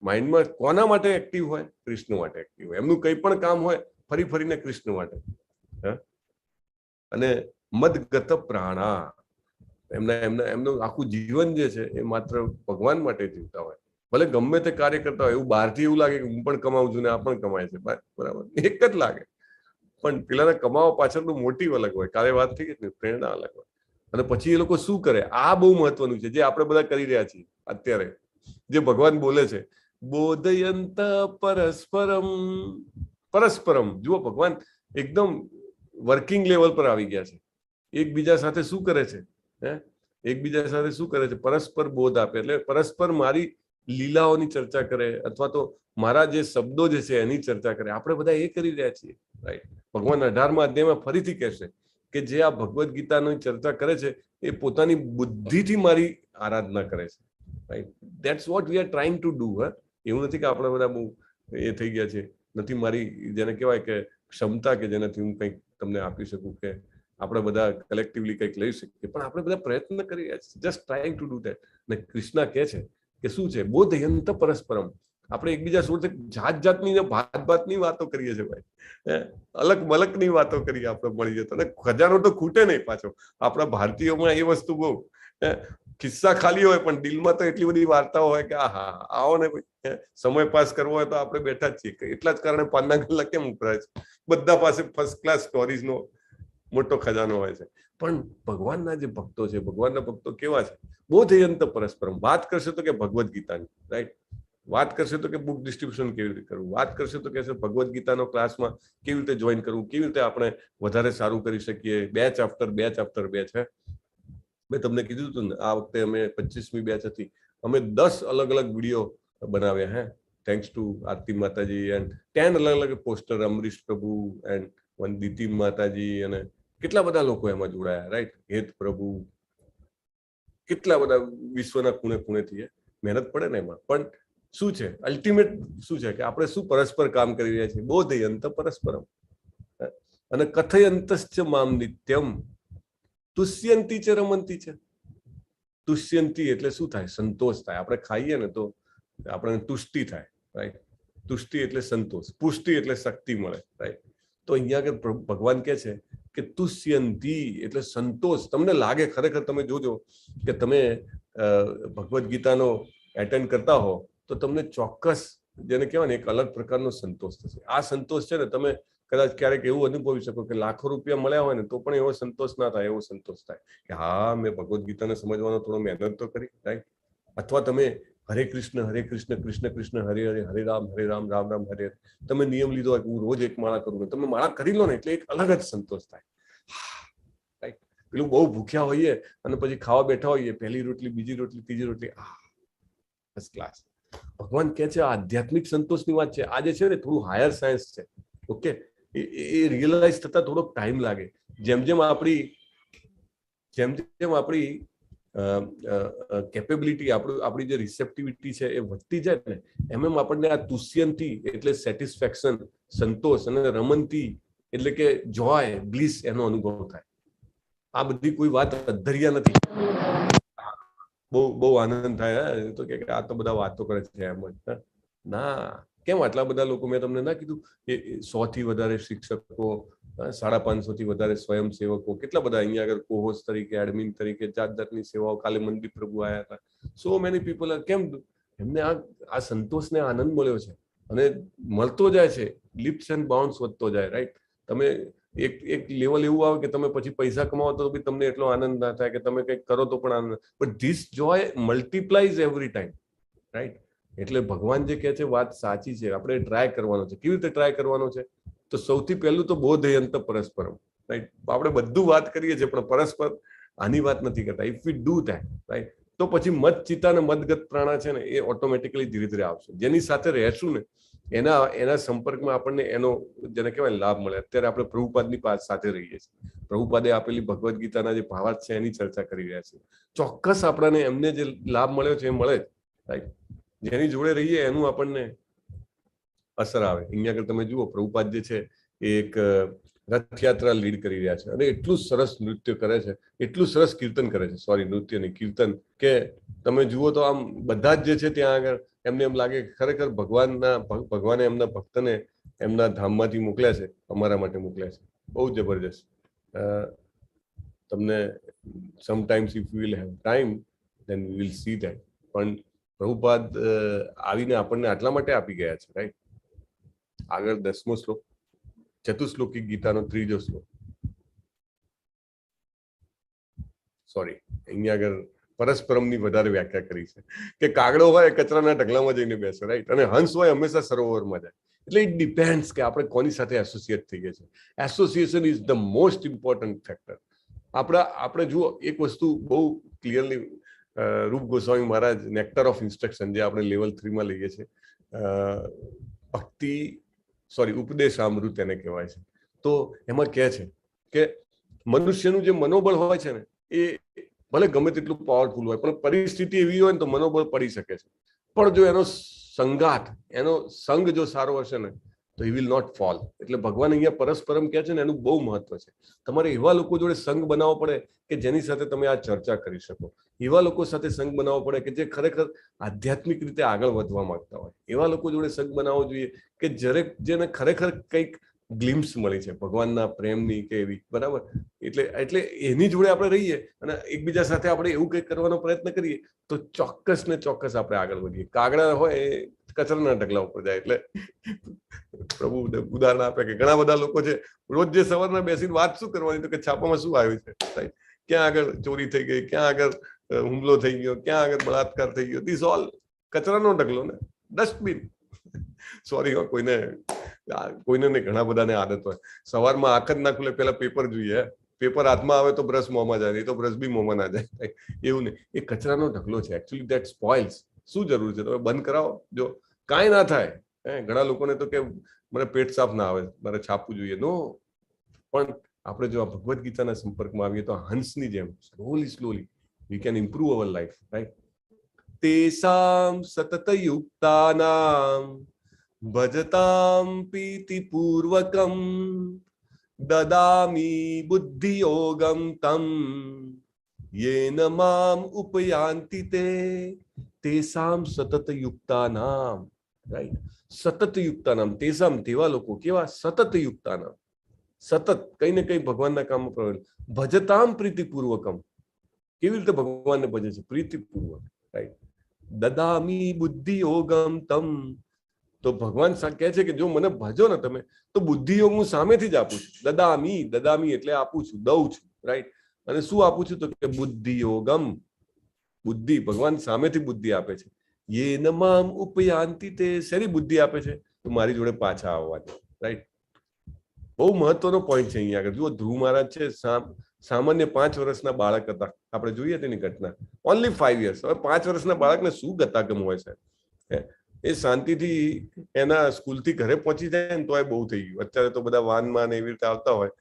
માઇન્ડમાં કોના માટે એક્ટિવ હોય? કૃષ્ણ માટે એક્ટિવ હોય. એમનું કંઈ પણ કામ હોય ફરી ફરીને કૃષ્ણ માટે. અને મદગત પ્રાણા, એમનું આખું જીવન જે છે એ માત્ર ભગવાન માટે જીવતા હોય. ભલે ગમે તે કાર્ય કરતા હોય, એવું બહારથી એવું લાગે કે હું પણ કમાઉં છું ને આ પણ કમાય છે, બરાબર, એક જ લાગે. પણ પેલાના કમાવા પાછળનું મોટિવ અલગ હોય. કાલે વાત થઈ ગઈ, પ્રેરણા અલગ હોય. અને પછી એ લોકો શું કરે, આ બહુ મહત્વનું છે, જે આપણે બધા કરી રહ્યા છીએ અત્યારે, જે ભગવાન બોલે છે, બોધયંત પરસ્પરમ. પરસ્પરમ જુઓ, ભગવાન એકદમ વર્કિંગ લેવલ પર આવી ગયા છે. એકબીજા સાથે શું કરે છે? એકબીજા સાથે શું કરે છે? પરસ્પર બોધ આપે. એટલે પરસ્પર મારી લીલાઓની ચર્ચા કરે, અથવા તો મારા જે શબ્દો જે છે એની ચર્ચા કરે. આપણે બધા એ કરી રહ્યા છીએ, રાઈટ. ભગવાન 18મા અધ્યાયમાં ફરીથી કહેશે કે જે આ ભગવદ્ ગીતાની ચર્ચા કરે છે એ પોતાની બુદ્ધિથી મારી આરાધના કરે છે, right. That's what we are trying to do. એવું નથી કે આપણે બધા બહુ એ થઈ ગયા છે, નથી મારી જેને કહેવાય કે ક્ષમતા કે જેનાથી હું કંઈક તમને આપી શકું, કે આપણે બધા કલેક્ટિવલી કંઈક લઈ શકીએ. પણ આપણે બધા પ્રયત્ન કરી રહ્યા છીએ, just trying to do that. ને કૃષ્ણ કહે છે કે શું છે? બોધયંત પરસ્પરમ. આપણે એકબીજા જોડે જાત જાતની ને ભાત ભાતની વાતો કરીએ છીએ ભાઈ, અલગ મલકની વાતો કરીએ આપણે મળી જતો, અને ખજાનો તો ખૂટે નહીં પાછો. આપણા ભારતીયોમાં એ વસ્તુ બહુ, કિસ્સા ખાલી હોય પણ દિલમાં તો એટલી બધી વાર્તાઓ હોય કે આહા આવો ને ભાઈ, સમય પાસ કરવો હોય તો આપણે બેઠા જ છીએ. એટલા જ કારણે 5 કલાક કેમ ઉભરાય છે, બધા પાસે ફર્સ્ટ ક્લાસ સ્ટોરીઝનો મોટો ખજાનો હોય છે. પણ ભગવાનના જે ભક્તો છે, ભગવાનના ભક્તો કેવા છે, બોધયંત પરસ્પરમ. વાત કરશે તો કે ભગવદ્ ગીતાની, રાઈટ, વાત કરશે તો કે બુક ડિસ્ટ્રીબ્યુશન કેવી રીતે કરવું, વાત કરશે તો કે ભગવદ્ ગીતાનો ક્લાસમાં કેવી રીતે જોઈન કરવું, કેવી રીતે આપણે વધારે સારું કરી શકીએ. બેચ આફ્ટર બેચ છે. મેં તમને કીધું હતું ને, આ વખતે અમે 25મી બેચ હતી, અમે 10 અલગ અલગ વિડીયો બનાવ્યા. હે, થેન્ક્સ ટુ આરતી માતાજી એન્ડ 10 અલગ અલગ પોસ્ટર, અમરીશ પ્રભુ એન્ડ વંદિતી માતાજી, અને કેટલા બધા લોકો એમાં જોડાયા, રાઈટ, હેત પ્રભુ, કેટલા બધા વિશ્વના ખૂણે ખૂણેથી. મહેનત પડે ને એમાં. પણ શું છે અલ્ટિમેટ, શું છે કે આપણે શું પરસ્પર કામ કરી રહ્યા છીએ. બોધયંત પરસ્પરમ અને કથયંતશ્ચ મામ નિત્યમ તુષ્યંતી ચ રમંતી છે. તુષ્યંતી એટલે શું થાય? સંતોષ થાય. આપણે ખાઈએ ને તો આપણને તુષ્ટિ થાય, રાઈટ. તુષ્ટિ એટલે સંતોષ, પુષ્ટિ એટલે શક્તિ મળે, રાઈટ. તો અહીંયા આગળ ભગવાન કહે છે કે તુષ્યંતી એટલે સંતોષ. તમને લાગે, ખરેખર તમે જોજો કે તમે ભગવદ્ ગીતાનો એટેન્ડ કરતા હો તો તમને ચોક્કસ, જેને કહેવાય ને, એક અલગ પ્રકારનો સંતોષ થશે. આ સંતોષ છે ને, તમે કદાચ ક્યારેક એવું અનુભવી શકો કે લાખો રૂપિયા મળ્યા હોય ને તો પણ એવો સંતોષ ના થાય. એવો સંતોષ થાય કે હા, મેં ભગવદ્ ગીતાને સમજવાનો થોડો મહેનત તો કરી, રાઈટ. અથવા તમે હરે કૃષ્ણ કૃષ્ણ કૃષ્ણ હરે હરે, હરે રામ રામ રામ હરે હરે, તમે નિયમ લીધો હોય કે હું રોજ એક માળા કરું, તમે માળા કરી લો ને એટલે એક અલગ જ સંતોષ થાય, રાઈટ. પેલું બહુ ભૂખ્યા હોઈએ અને પછી ખાવા બેઠા હોઈએ, પહેલી રોટલી, બીજી રોટલી, ત્રીજી રોટલી, ફર્સ્ટ ક્લાસ. ભગવાન કહે છે આધ્યાત્મિક સંતોષની વાત છે. આજે છે ને થોડું હાયર સાયન્સ છે, ઓકે. એ રિયલાઇઝ થતા થોડોક ટાઈમ લાગે. જેમ જેમ આપણી કેપેબિલિટી, આપણી જે રિસેપ્ટિવિટી છે એ વધતી જાય ને, એમ આપણને આ તુષ્યંતી એટલે સેટિસ્ફેક્શન, સંતોષ, અને રમંતી એટલે કે જોય, બ્લિસ, એનો અનુભવ થાય. આ બધી કોઈ વાત અધર્યા નથી. બહુ આનંદ થાય. તો કે આ તો બધા વાતો કરે છે એમ જ ના. કેમ આટલા બધા લોકો? મેં તમને ના કીધું કે 100 થી વધારે શિક્ષકો, 550 થી વધારે સ્વયંસેવકો, કેટલા બધા અહીંયા આગળ કોહોસ્ટ તરીકે, એડમિન તરીકે, જાત જાતની સેવાઓ. કાલે મંદિર પ્રભુ આવ્યા હતા. So many people. કેમ? એમને આ સંતોષને આનંદ મળ્યો છે અને મળતો જાય છે. લિપ્સ એન્ડ બાઉન્સ વધતો જાય, રાઈટ. તમે એક લેવલ એવું આવે કે તમે પછી પૈસા કમાવો તો બી તમને એટલો આનંદ ના થાય, કે તમે કંઈક કરો તો પણ આનંદ. But this joy multiplies every time, right. એટલે ભગવાન જે કહે છે વાત સાચી છે. આપણે ટ્રાય કરવાનો છે. કેવી રીતે ટ્રાય કરવાનો છે? તો સૌથી પહેલું તો બોધયંત પરસ્પરમ, રાઈટ. આપણે બધું વાત કરીએ છીએ પણ પરસ્પર આની વાત નથી કરતા. If we do that, right, તો પછી મત ચિત્તા અને મતગત પ્રાણા છે ને, એ ઓટોમેટિકલી ધીરે ધીરે આવશે. જેની સાથે રહેશું ને એના સંપર્કમાં આપણને એનો, જેને કહેવાય, લાભ મળે. અત્યારે આપણે પ્રભુપાદની સાથે રહીએ છીએ. પ્રભુપાદે આપેલી ભગવદ્ ગીતાના જે ભાવાર્થ છે એની ચર્ચા કરી રહ્યા છીએ. ચોક્કસ આપણને એમને જે લાભ મળ્યો છે એ મળે જ, રાઈટ. જેની જોડે રહીએ એનું આપણને અસર આવે. અહીંયા આગળ તમે જુઓ, પ્રભુપાદ જે છે એ એક રથયાત્રા લીડ કરી રહ્યા છે અને એટલું સરસ નૃત્ય કરે છે, એટલું સરસ કીર્તન કરે છે. સોરી, નૃત્ય નહીં, કીર્તન. કે તમે જુઓ તો આમ બધા જ જે છે ત્યાં આગળ એમને એમ લાગે કે ખરેખર ભગવાને એમના ભક્તને એમના ધામમાંથી મોકલ્યા છે, અમારા માટે મોકલ્યા છે. બહુ જબરજસ્ત. તમને sometimes if you will have time then we will see that. પણ પ્રભુપાદ આવીને આપણને આટલા માટે આપી ગયા છે, રાઈટ. આગળ 10મો શ્લોક, ચતુશ્લોકી ગીતાનો 3જો શ્લોક. સોરી, અહીંયા આગળ પરસ્પરમની વધારે વ્યાખ્યા કરી છે કે કાગડો હોય કચરાના ઢગલામાં જઈને બેસે, રાઈટ, અને હંસ હોય હંમેશા સરોવરમાં જાય. એટલે ઇટ ડિપેન્ડ્સ કે આપણે કોની સાથે એસોસિએટ થઈ ગયા છે. Association is the most important factor. આપણે જુઓ, એક વસ્તુ બહુ ક્લિયરલી રૂપ ગોસ્વામી મહારાજ નેક્ટર ઓફ ઇન્સ્ટ્રક્શન, જે આપણે લેવલ 3માં લઈએ છીએ, ભક્તિ, સોરી, ઉપદેશામૃત એને કહેવાય છે. તો એમાં કહે છે કે મનુષ્યનું જે મનોબળ હોય છે ને, એ ભલે ગમે તેટલું પાવરફુલ હોય, પણ પરિસ્થિતિ એવી હોય ને તો મનોબળ પડી શકે છે. પણ જો એનો સંગાથ, એનો સંગ જો સારો હશે ને, તો હી વિલ નોટ ફોલ. એટલે ભગવાન અહીંયા પરસ્પરમ કહે છે ને, એનું બહુ મહત્વ છે. તમારે એવા લોકો જોડે સંગ બનાવવો પડે કે જેની સાથે તમે આ ચર્ચા કરી શકો. એવા લોકો સાથે સંગ બનાવવો પડે કે જે ખરેખર આધ્યાત્મિક રીતે આગળ વધવા માંગતા હોય. એવા લોકો જોડે સંગ બનાવવો જોઈએ કે જેને ખરેખર કંઈક ગ્લિમ્સ મળી છે ભગવાનના પ્રેમની કે એવી, બરાબર. એટલે એની જોડે આપણે રહીએ અને એકબીજા સાથે આપણે એવું કંઈક કરવાનો પ્રયત્ન કરીએ તો ચોક્કસ ને ચોક્કસ આપણે આગળ વધીએ. કાગડા હોય એ કચરાના ઢગલા ઉપર જાય. એટલે પ્રભુ ઉદાહરણ આપે કે ઘણા બધા લોકો છે રોજ જે સવારના બેસીને વાત શું કરવાની, તો કે છાપામાં શું આવ્યું છે, ક્યાં આગળ ચોરી થઈ ગઈ, ક્યાં આગળ હુમલો થઈ ગયો, ક્યાં આગળ બળાત્કાર થઈ ગયો. ધીસ ઓલ કચરાનો ઢગલો ને ડસ્ટબિન. સોરી, કોઈને ને ઘણા બધાને આદત હોય સવારમાં આંખ જ ના ખુલે પેલા પેપર જોઈએ. પેપર હાથમાં આવે તો બ્રશ મોંમાં જાય, નહીં તો બ્રશ બી મોંમાં ના જાય. એવું નહીં, એ કચરાનો ઢગલો છે. Actually that spoils. શું જરૂર છે? તમે બંધ કરાવો, જો કાંઈ ના થાય. ઘણા લોકોને તો કે મને પેટ સાફ ના આવે, મારે છાપવું જોઈએ. નો, પણ આપણે જો આ ભગવદ્ ગીતાના સંપર્કમાં આવીએ તો હંસની જેમ slowly we can improve our life, right. તેસામ સતત યુક્તાનામ ભજતામ પ્રીતિ પૂર્વકમ દદામી બુદ્ધિ યોગમ તમ યેન મામ ઉપયાન્તિ તે. તેસામ સતત યુક્તાનામ, રાઈટ. સતત યુક્તાનામ, તેસામ તેવા લોકો, કેવા? સતત યુક્તાનામ, સતત કઈ ને કઈ ભગવાનના કામમાં પ્રવેશ. ભજતામ પ્રીતિપૂર્વકમ, કેવી રીતે ભગવાનને ભજે છે? પ્રીતિપૂર્વક, રાઈટ. દદામી બુદ્ધિ યોગમ તમ, તો ભગવાન કહે છે કે જો મને ભજો ને તમે તો બુદ્ધિ યોગ હું સામેથી જ આપું છું. દદામી એટલે આપું છું, દઉં છું, રાઈટ. અને શું આપું છું? તો કે બુદ્ધિ યોગમ, બુદ્ધિ. ભગવાન સામેથી બુદ્ધિ આપે છે. યેન મામ ઉપયાન્તિ તે, શેની બુદ્ધિ આપે છે? તો મારી જોડે પાછા આવવાની, રાઈટ. બહુ મહત્વનો પોઈન્ટ છે અહીંયા આગળ. જુઓ, ધ્રુવ મહારાજ છે, સામાન્ય 5 વર્ષના બાળક હતા. આપણે જોઈએ તેની ઘટના, ઓનલી 5 years. હવે 5 વર્ષના બાળકને શું ગતાગમ હોય છે? એ શાંતિથી એના સ્કૂલથી ઘરે પહોંચી જાય ને તો એ બહુ થઈ ગયું. અત્યારે તો બધા વાનમાં ને એવી રીતે આવતા હોય.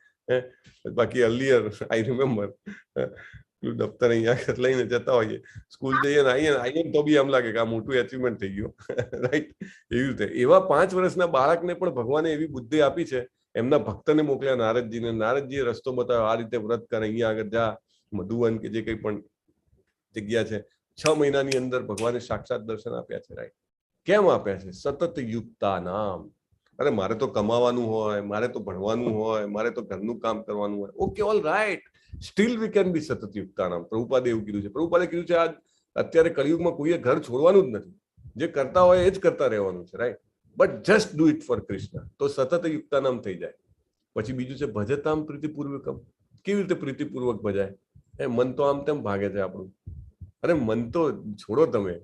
બાકી અર્લિયર આઈ રિમેમ્બર દફતર અહીંયા લઈને જતા હોઈએ, સ્કૂલ જઈએ ને આવીએ તો બી એમ લાગે કે આ મોટું એચિવમેન્ટ થઈ ગયું, રાઈટ. એવી રીતે એવા 5 વર્ષના બાળકને પણ ભગવાને એવી બુદ્ધિ આપી છે. એમના ભક્તને મોકલ્યા નારદજીને. નારદજીએ રસ્તો બતાવ્યો, આ રીતે વ્રત કર, અહીંયા આગળ જા, મધુવન કે જે કંઈ પણ જગ્યા છે. 6 મહિનાની અંદર ભગવાને સાક્ષાત દર્શન આપ્યા છે, રાઈટ. કેમ આપ્યા છે? સતત યુક્તા નામ. અરે મારે તો કમાવાનું હોય, મારે તો ભણવાનું હોય, મારે તો ઘરનું કામ કરવાનું હોય. Okay, all right, steel we can be સતત યુક્તા નામ. પ્રભુપાદે એવું કીધું છે. પ્રભુપાદે કીધું છે આ અત્યારે કળિયુગમાં કોઈએ ઘર છોડવાનું જ નથી. જે કરતા હોય એ જ કરતા રહેવાનું છે, right. But just do it for Krishna, તો સતત યુક્તા નામ થઈ જાય. પછી બીજું છે ભજતામ પ્રીતિપૂર્વકમ. કેવી રીતે પ્રીતિપૂર્વક ભજાય? મન તો આમ તેમ ભાગે છે આપણું. અરે મન તો છોડો તમે.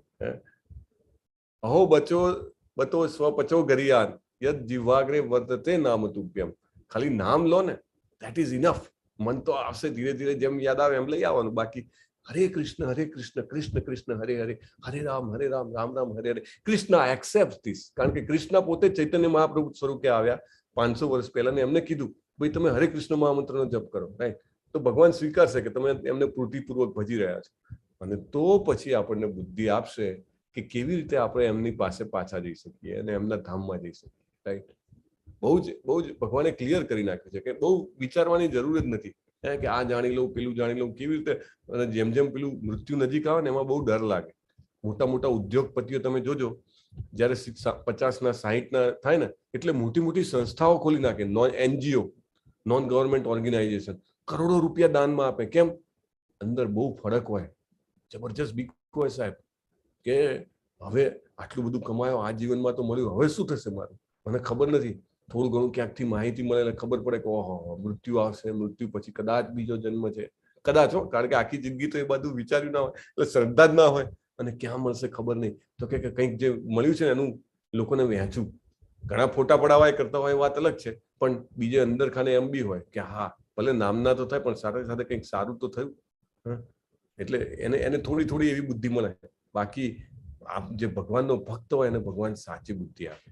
અહો બતો સ્વપચો ગરિયાન યદ જીવાગ્રે વર્તતે નામ તુભ્યમ. ખાલી નામ લો ને, ધેટ ઇઝ ઇનફ. મન તો આવશે ધીરે ધીરે, જેમ યાદ આવે એમ લઈ આવવાનું. બાકી હરે કૃષ્ણ કૃષ્ણ કૃષ્ણ હરે હરે, હરે રામ રામ રામ હરે હરે. Krishna accept this. કારણ કે કૃષ્ણ પોતે ચૈતન્ય મહાપ્રભુ સ્વરૂપે આવ્યા 500 વર્ષ પહેલા ને એમને કીધું ભાઈ તમે હરે કૃષ્ણ મહામંત્રનો જપ કરો, રાઈટ. તો ભગવાન સ્વીકારશે કે તમે એમને પૂર્તિપૂર્વક ભજી રહ્યા છો. અને તો પછી આપણને બુદ્ધિ આપશે કે કેવી રીતે આપણે એમની પાસે પાછા જઈ શકીએ અને એમના ધામમાં જઈ શકીએ, રાઈટ. બહુ જ ભગવાને ક્લિયર કરી નાખ્યું છે કે બહુ વિચારવાની જરૂર જ નથી કે આ જાણી લઉં, પેલું જાણી લઉં. કેવી રીતે? અને જેમ જેમ પેલું મૃત્યુ નજીક આવે ને એમાં બહુ ડર લાગે. મોટા મોટા ઉદ્યોગપતિઓ તમે જોજો, જયારે 50 ના 60 ના થાય ને એટલે મોટી મોટી સંસ્થાઓ ખોલી નાખે. NGO, નોન ગવર્મેન્ટ ઓર્ગેનાઇઝેશન, કરોડો રૂપિયા દાનમાં આપે. કેમ? અંદર બહુ ફરક હોય, જબરજસ્ત બીક હોય સાહેબ, કે હવે આટલું બધું કમાયો, આ જીવનમાં તો મળ્યું, હવે શું થશે મારું? મને ખબર નથી. થોડું ઘણું ક્યાંકથી માહિતી મળે એટલે ખબર પડે કે ઓહો મૃત્યુ આવશે, મૃત્યુ પછી કદાચ બીજો જન્મ છે, કદાચ. કારણ કે આખી જિંદગી તો એ બધું વિચાર્યું ના હોય એટલે શ્રદ્ધા જ ના હોય. અને ક્યાં મળશે ખબર નહીં. તો કે કંઈક જે મળ્યું છે ને એનું લોકોને વહેંચવું. ઘણા ફોટા પડાવવા કરતા હોય એ વાત અલગ છે, પણ બીજે અંદર ખાને એમ બી હોય કે હા ભલે નામના તો થાય પણ સાથે સાથે કંઈક સારું તો થયું. એટલે એને થોડી થોડી એવી બુદ્ધિ મળે. બાકી જે ભગવાનનો ભક્ત હોય એને ભગવાન સાચી બુદ્ધિ આપે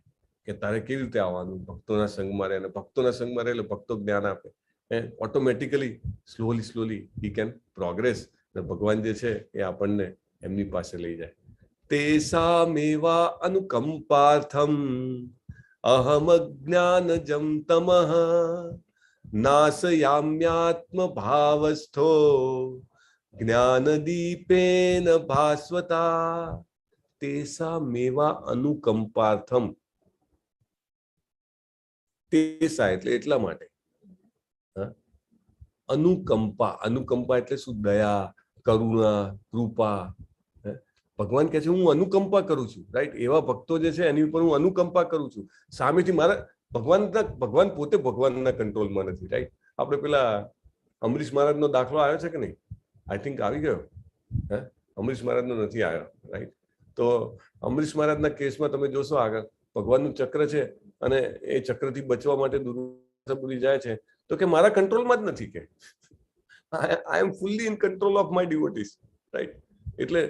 કે તારે કેવી રીતે આવવાનું, ભક્તોના સંગમાં રહે. અને ભક્તોના સંગમાં રહે એટલે ભક્તો જ્ઞાન આપે. Automatically slowly he can progress. ભગવાન જે છે એ આપણને એમની પાસે લઈ જાય. તેસામેવા અનુકંપાર્થમ અહમ જ્ઞાનજમ તમઃ નાશયામ્યાત્મ ભાવસ્થો જ્ઞાનદીપેન ભાસ્વતા તેસા મેવા અનુકંપાર્થમ. તેસા એટલે એટલા માટે. અનુકંપા, અનુકંપા એટલે શું? દયા, કરુણા, કૃપા. ભગવાન કહે છે હું અનુકંપા કરું છું, રાઈટ? એવા ભક્તો જે છે એની ઉપર હું અનુકંપા કરું છું. સામેથી મારા ભગવાન પોતે ભગવાનના કંટ્રોલમાં નથી, રાઈટ? આપણે પેલા અમરીશ મહારાજનો દાખલો આવ્યો છે કે નહીં? આઈ થિંક આવી ગયો. અમરીશ મહારાજનો નથી આવ્યો, રાઈટ? તો અમરીશ મહારાજના કેસમાં તમે જોશો આગળ ભગવાનનું ચક્ર છે અને એ ચક્રથી બચવા માટે દુર્ગા જાય છે તો કે મારા કંટ્રોલમાં જ નથી, કે I am fully in control of my devotees, right? એટલે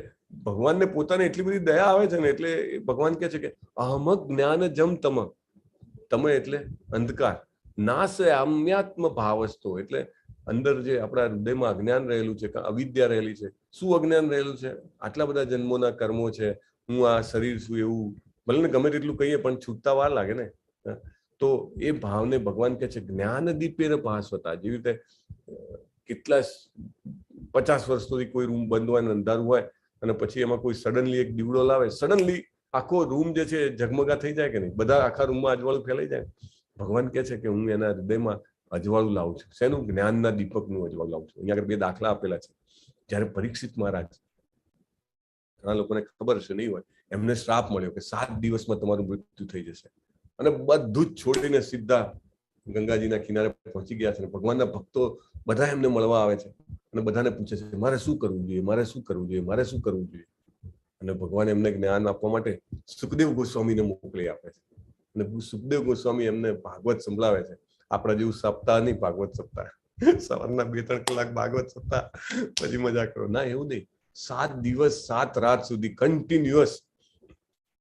ભગવાનને પોતાને એટલી બધી દયા આવે છે ને, એટલે ભગવાન કહે છે કે અહમ જ્ઞાન જમ તમ. તમે એટલે અંધકાર, નાશ આમ્યાત્મ ભાવસ્તો એટલે અંદર જે આપણા હૃદયમાં અજ્ઞાન રહેલું છે, અવિદ્યા રહેલી છે. શું અજ્ઞાન રહેલું છે? આટલા બધા જન્મોના કર્મો છે, હું આ શરીર છું એવું ભલે ને ગમે તેટલું કહીએ પણ છૂટતા વાર લાગે ને. તો એ ભાવને ભગવાન કહે છે જ્ઞાન દીપેન ભાસ્વતા. જેવી રીતે કેટલા 50 વર્ષ સુધી કોઈ રૂમ બંધ હોય ને અંધારું હોય અને પછી એમાં કોઈ સડનલી એક દીવડો લાવે, સડનલી આખો રૂમ જે છે ઝગમગા થઈ જાય કે નહીં? બધા આખા રૂમમાં અજવાળું ફેલાઈ જાય. ભગવાન કહે છે કે હું એના હૃદયમાં અજવાળું લાવું છું. શેનું? જ્ઞાનના દીપકનું અજવાળું લાવું છું. અહીંયા આગળ 2 દાખલા આપેલા છે. જયારે પરીક્ષિત મહારાજ, ઘણા લોકોને ખબર હશે નહીં હોય, એમને શ્રાપ મળ્યો કે 7 દિવસમાં તમારું મૃત્યુ થઈ જશે અને બધું જ છોડીને સીધા ગંગાજીના કિનારે પહોંચી ગયા છે. ભગવાનના ભક્તો બધા એમને મળવા આવે છે અને બધાને પૂછે છે મારે શું કરવું જોઈએ, મારે શું કરવું જોઈએ, મારે શું કરવું જોઈએ. અને ભગવાન એમને જ્ઞાન આપવા માટે સુખદેવ ગોસ્વામીને મોકલી આપે છે અને સુખદેવ ગોસ્વામી એમને ભાગવત સંભળાવે છે. આપણા જેવું સપ્તાહ નહીં, ભાગવત સપ્તાહ. સવારના 2-3 કલાક ભાગવત સપ્તાહ પછી મજા કરો ના, એવું નહીં. 7 દિવસ 7 રાત સુધી કન્ટિન્યુઅસ.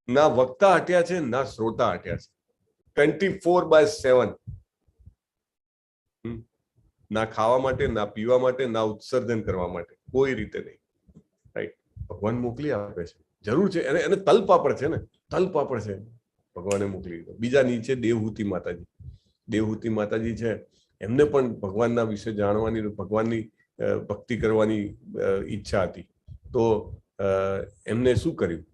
ના વક્તા હટ્યા છે ના શ્રોતા હટ્યા છે. 24/7. ના ખાવા માટે, ના પીવા માટે, ના ઉત્સર્જન કરવા માટે, કોઈ રીતે નહીં, રાઈટ? ભગવાન મોકલી આપે છે. જરૂર છે એને તલપાપડ છે ને, તલપાપડ છે ભગવાને મોકલી દીધો. બીજા નીચે દેવહૂતિ માતાજી. દેવહૂતિ માતાજી છે, એમને પણ ભગવાનના વિશે જાણવાની, ભગવાનની ભક્તિ કરવાની ઈચ્છા હતી. તો એમને શું કર્યું?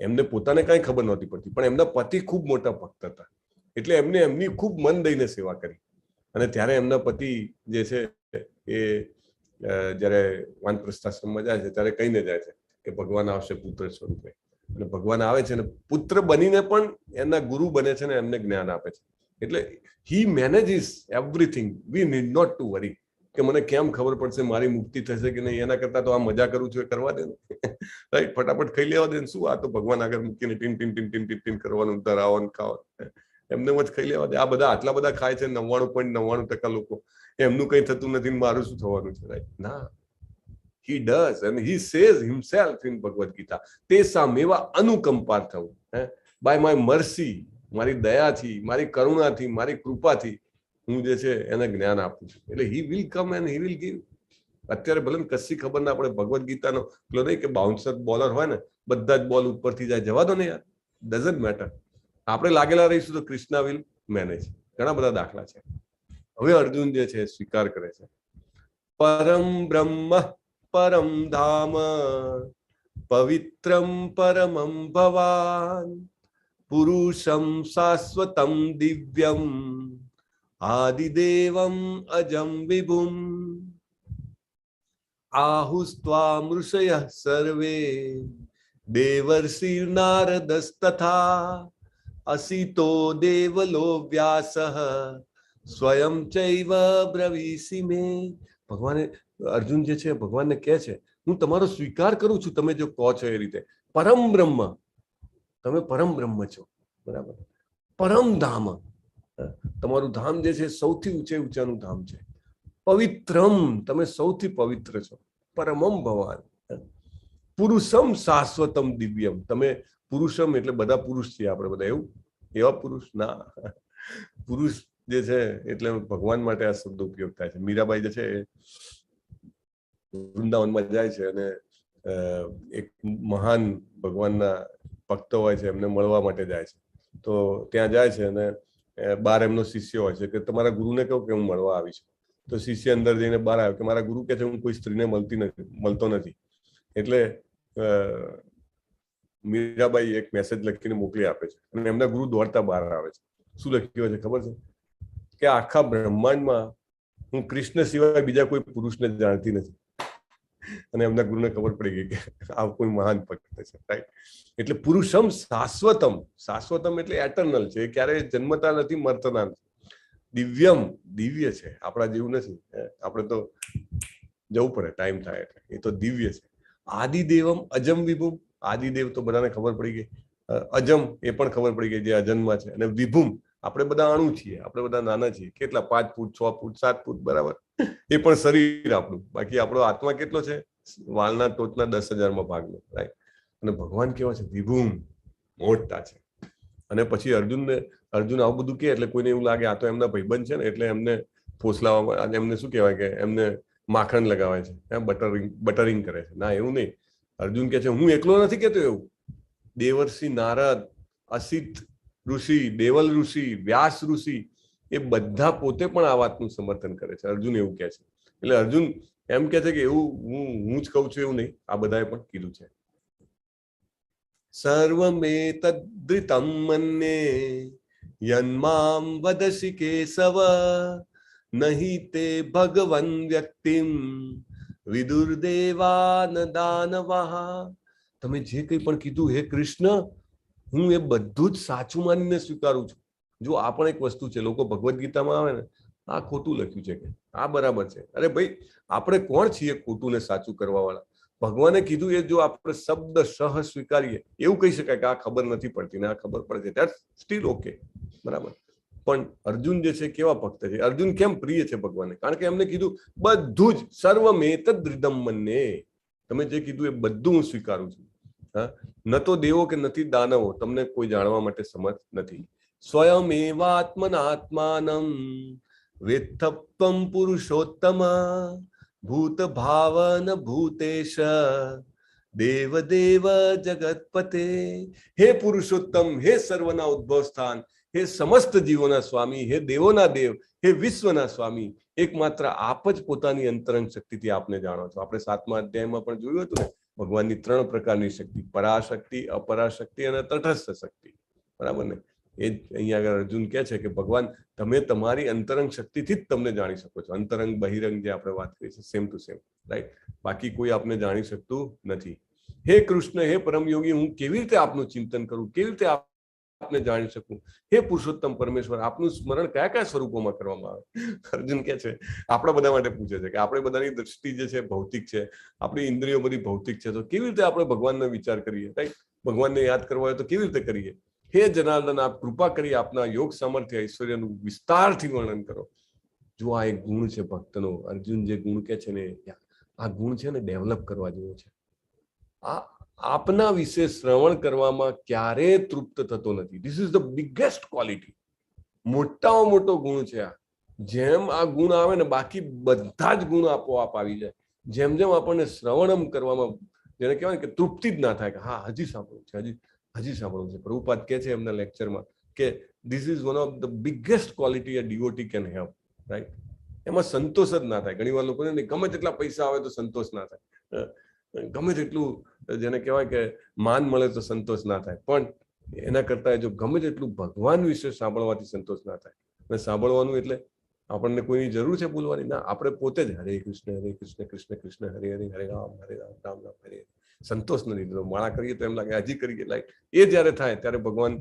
એમને પોતાને કઈ ખબર નહોતી પડતી, પણ એમના પતિ ખૂબ મોટા ભક્ત હતા એટલે એમને એમની ખૂબ મન દઈને સેવા કરી. અને ત્યારે એમના પતિ જે છે એ જયારે વાનપ્રસ્થાશ્રમમાં જાય છે ત્યારે કહીને જાય છે કે ભગવાન આવશે પુત્ર સ્વરૂપે. અને ભગવાન આવે છે ને પુત્ર બનીને પણ એમના ગુરુ બને છે ને એમને જ્ઞાન આપે છે. એટલે he manages everything. We need not to worry કે મને કેમ ખબર પડશે મારી મુક્તિ થશે કે નહીં. એના કરતા તો આ મજા કરું છું એ કરવા દે ને, રાઈટ? ફટાફટ ખાઈ લેવા દે ને. શું આ તો ભગવાન આગળ મૂકીને tin tin tin tin tin tin કરવાનું, ધરાવવાનું, ખાવાનું, એમને જ ખાઈ લેવા દે. આ બધા આટલા બધા ખાય છે 99.99% લોકો. એમનું કઈ થતું નથી, મારું શું થવાનું છે, રાઈટ? ના, he does and he says himself in Bhagavad Gita, તે સામેવા અનુકંપા થવું, by my mercy, મારી દયાથી, મારી કરુણાથી, મારી કૃપાથી હું જે છે એને જ્ઞાન આપું છું. એટલે he will come and he will give. અત્યારે ભલે કશી ખબર ના પડે, ભગવદ ગીતાનો પેલો નહીં કે બાઉન્સર બોલર હોય ને, બધા જ બોલ ઉપરથી જાય, જવા દો ને યાર, ડઝન્ટ મેટર. આપણે લાગેલા રહીશું તો કૃષ્ણ વિલ મેનેજ. ઘણા બધા દાખલા છે. હવે અર્જુન જે છે સ્વીકાર કરે છે પરમ બ્રહ્મ પરમ ધામ પવિત્રમ પરમમ ભવાન પુરુષમ શાશ્વતમ દિવ્યમ આદિદેવમ અજમ વિભુમ આહુસ્ત્વામ ઋષયઃ સર્વે દેવર્ષિ નારદસ્તથા અસિતો દેવલો વ્યાસઃ સ્વયં ચૈવ બ્રવીષિ મે. ભગવાને, અર્જુન જે છે ભગવાનને કહે છે હું તમારો સ્વીકાર કરું છું તમે જો કહો છો એ રીતે. પરમ બ્રહ્મ, તમે પરમ બ્રહ્મ છો, બરાબર? પરમ ધામ, તમારું ધામ જે છે સૌથી ઊંચાનું ધામ છે. પવિત્રમ, તમે સૌથી પવિત્ર છો. પરમમ ભવાન પુરુષમ શાશ્વતમ દિવ્યમ, તમે પુરુષમ એટલે બધા પુરુષ છીએ આપણે બધા, એવું એવા પુરુષ ના. પુરુષ જે છે એટલે ભગવાન માટે આ શબ્દ ઉપયોગ થાય છે. મીરાબાઈ જે છે વૃંદાવનમાં જાય છે અને એક મહાન ભગવાનના ભક્તો હોય છે એમને મળવા માટે જાય છે. તો ત્યાં જાય છે અને બાર એમનો શિષ્ય હોય છે કે તમારા ગુરુને કહો કે હું મળવા આવી છું. તો શિષ્ય અંદર જઈને બહાર આવ્યો કે મારા ગુરુ કહે છે હું કોઈ સ્ત્રીને મળતો નથી. એટલે મીરાબાઈ એક મેસેજ લખીને મોકલી આપે છે અને એમના ગુરુ દોડતા બહાર આવે છે. શું લખ્યું છે ખબર છે કે આખા બ્રહ્માંડમાં હું કૃષ્ણ સિવાય બીજા કોઈ પુરુષને જાણતી નથી. અને એમના ગુરુને ખબર પડી ગઈ કે આ કોઈ મહાન ભક્ત છે, રાઈટ. એટલે પુરુષમ શાશ્વતમ, શાશ્વતમ એટલે એટર્નલ છે, ક્યારે જન્મતા નથી, મરતા નથી. દિવ્યમ દિવ્ય છે, આપણા જેવું નથી. આપણે તો જવું પડે ટાઈમ થાય એટલે, એ તો દિવ્ય છે. આદિદેવમ અજમ વિભુમ, આદિદેવ તો બધાને ખબર પડી ગઈ. અજમ એ પણ ખબર પડી ગઈ જે અજન્મા છે. અને વિભુમ આપણે બધા અણુ છીએ, આપણે બધા નાના છીએ. કેટલા 5 ફૂટ 6 ફૂટ 7 ફૂટ બરાબર, એ પણ શરીર આપણું. બાકી આપણો આત્મા કેટલો છે? વાલના ટોચના 10,000માં ભાગનો, રાઈટ. અને ભગવાન કેવા છે? વિભુમ, મોટા છે. અને પછી અર્જુન આવું બધું કે એટલે કોઈને એવું લાગે આ તો એમના ભાઈબંધ છે ને એટલે એમને ફોસલાવવામાં, એમને શું કહેવાય કે એમને માખણ લગાવે છે, બટરિંગ કરે છે. ના, એવું નહીં. અર્જુન કે છે હું એકલો નથી કેતો એવું. દેવર્ષિ નારદ, અસિત ઋષિ, દેવલ ઋષિ, વ્યાસ ઋષિ, એ બધા પોતે પણ આ વાતનું સમર્થન કરે છે. અર્જુન એવું કહે છે. એટલે અર્જુન એમ કે છે કે એવું હું જ કહું છું એવું નહીં, આ બધાએ પણ કીધું છે. સર્વમેતદ્રિતમ મન્યે યન્મામ વદસી કેશવ નહીં તે ભગવન વ્યક્તિમ વિદુર્દેવાન દાનવઃ. તમે જે કંઈ પણ કીધું હે કૃષ્ણ, હું એ બધું જ સાચું માનીને સ્વીકારું છું. જો આ પણ એક વસ્તુ છે, લોકો ભગવદ ગીતામાં આવે ને આ ખોટું લખ્યું છે કે આ બરાબર છે. અરે ભાઈ, આપણે કોણ છીએ ખોટું ને સાચું કરવા વાળા? ભગવાને કીધું એ જો આપણે શબ્દ સહ સ્વીકારીએ, એવું કહી શકાય કે આ ખબર નથી પડતી ને આ ખબર પડે છે, ધેટ્સ સ્ટીલ ઓકે, બરાબર. પણ અર્જુન જે છે કેવા ભક્ત છે? અર્જુન કેમ પ્રિય છે ભગવાને? કારણ કે એમને કીધું બધું જ સર્વમેતદ્રિતમ મન્યે, તમે જે કીધું એ બધું હું સ્વીકારું છું. હા, ન તો દેવો કે નથી દાનવો, તમને કોઈ જાણવા માટે સમર્થ નથી. સ્વયમેવાત્મનાત્માનમ વેત્થત્વમ પુરુષોત્તમ ભૂત ભાવન ભૂતેશ દેવદેવ જગતપતે. હે પુરુષોત્તમ, હે સર્વના ઉદ્ભવ સ્થાન, હે સમસ્ત જીવોના સ્વામી, હે દેવોના દેવ, હે વિશ્વના સ્વામી, એકમાત્ર આપ જ પોતાની અંતરંગ શક્તિથી આપને જાણો છો. આપણે 7મા અધ્યાયમાં પણ જોયું હતું ને, ભગવાનની 3 પ્રકારની શક્તિ, પરાશક્તિ, અપરાશક્તિ અને તટસ્થ શક્તિ, બરાબર ને? એ અહીંયા આગળ અર્જુન કહે છે કે ભગવાન તમે તમારી અંતરંગ શક્તિથી જ તમને જાણી શકો છો. અંતરંગ બહિરંગ જે આપણે વાત કરી છે સેમ ટુ સેમ, રાઈટ. બાકી કોઈ આપને જાણી શકતું નથી. હે કૃષ્ણ, હે પરમયોગી, હું કેવી રીતે આપનું ચિંતન કરું, કેવી રીતે આપને જાણી શકું? હે પુરુષોત્તમ પરમેશ્વર, આપનું સ્મરણ કયા કયા સ્વરૂપોમાં કરવામાં આવે? અર્જુન કે છે, આપણા બધા માટે પૂછે છે કે આપણે બધાની દ્રષ્ટિ જે છે ભૌતિક છે, આપણી ઇન્દ્રિયો બધી ભૌતિક છે, તો કેવી રીતે આપણે ભગવાનનો વિચાર કરીએ, રાઈટ? ભગવાનને યાદ કરવા હોય તો કેવી રીતે કરીએ? હે જનાર્દન, આપ કૃપા કરી આપના યોગ સામર્થ્ય ઐશ્વર્યનું વિસ્તારથી વર્ણન કરો. જો આ એક ગુણ છે ભક્તનો. અર્જુન જે ગુણ કે છે ને, આ ગુણ છે ને ડેવલપ કરવા જેવો છે. આપના વિશે શ્રવણ કરવામાં ક્યારેય તૃપ્ત થતો નથી. This is the biggest quality. મોટામાં મોટો ગુણ છે આ. જેમ આ ગુણ આવે ને, બાકી બધા જ ગુણ આપોઆપ આવી જાય. જેમ જેમ આપણને શ્રવણમ કરવામાં, જેને કહેવાય કે તૃપ્તિ જ ના થાય કે હા હજી સાંભળવું છે, હજી સાંભળવું છે. પ્રભુપાદ કહે છે એમના લેક્ચરમાં કે this is one of the biggest quality a devotee can have, right. એમાં સંતોષ જ ના થાય. ઘણી વાર લોકોને ગમે તેટલા પૈસા આવે તો સંતોષ ના થાય, ગમે તેટલું જેને કહેવાય કે માન મળે તો સંતોષ ના થાય, પણ એના કરતા જો ગમે તેટલું ભગવાન વિશે સાંભળવાથી સંતોષ ના થાય. અને સાંભળવાનું એટલે આપણને કોઈની જરૂર છે બોલવાની? ના, આપણે પોતે જ હરે કૃષ્ણ કૃષ્ણ કૃષ્ણ હરે હરે, હરે રામ રામ રામ હરે. સંતોષ નથી થતો. માળા કરીએ તો એમ લાગે હજી કરીએ, લાઈક એ જયારે થાય ત્યારે ભગવાન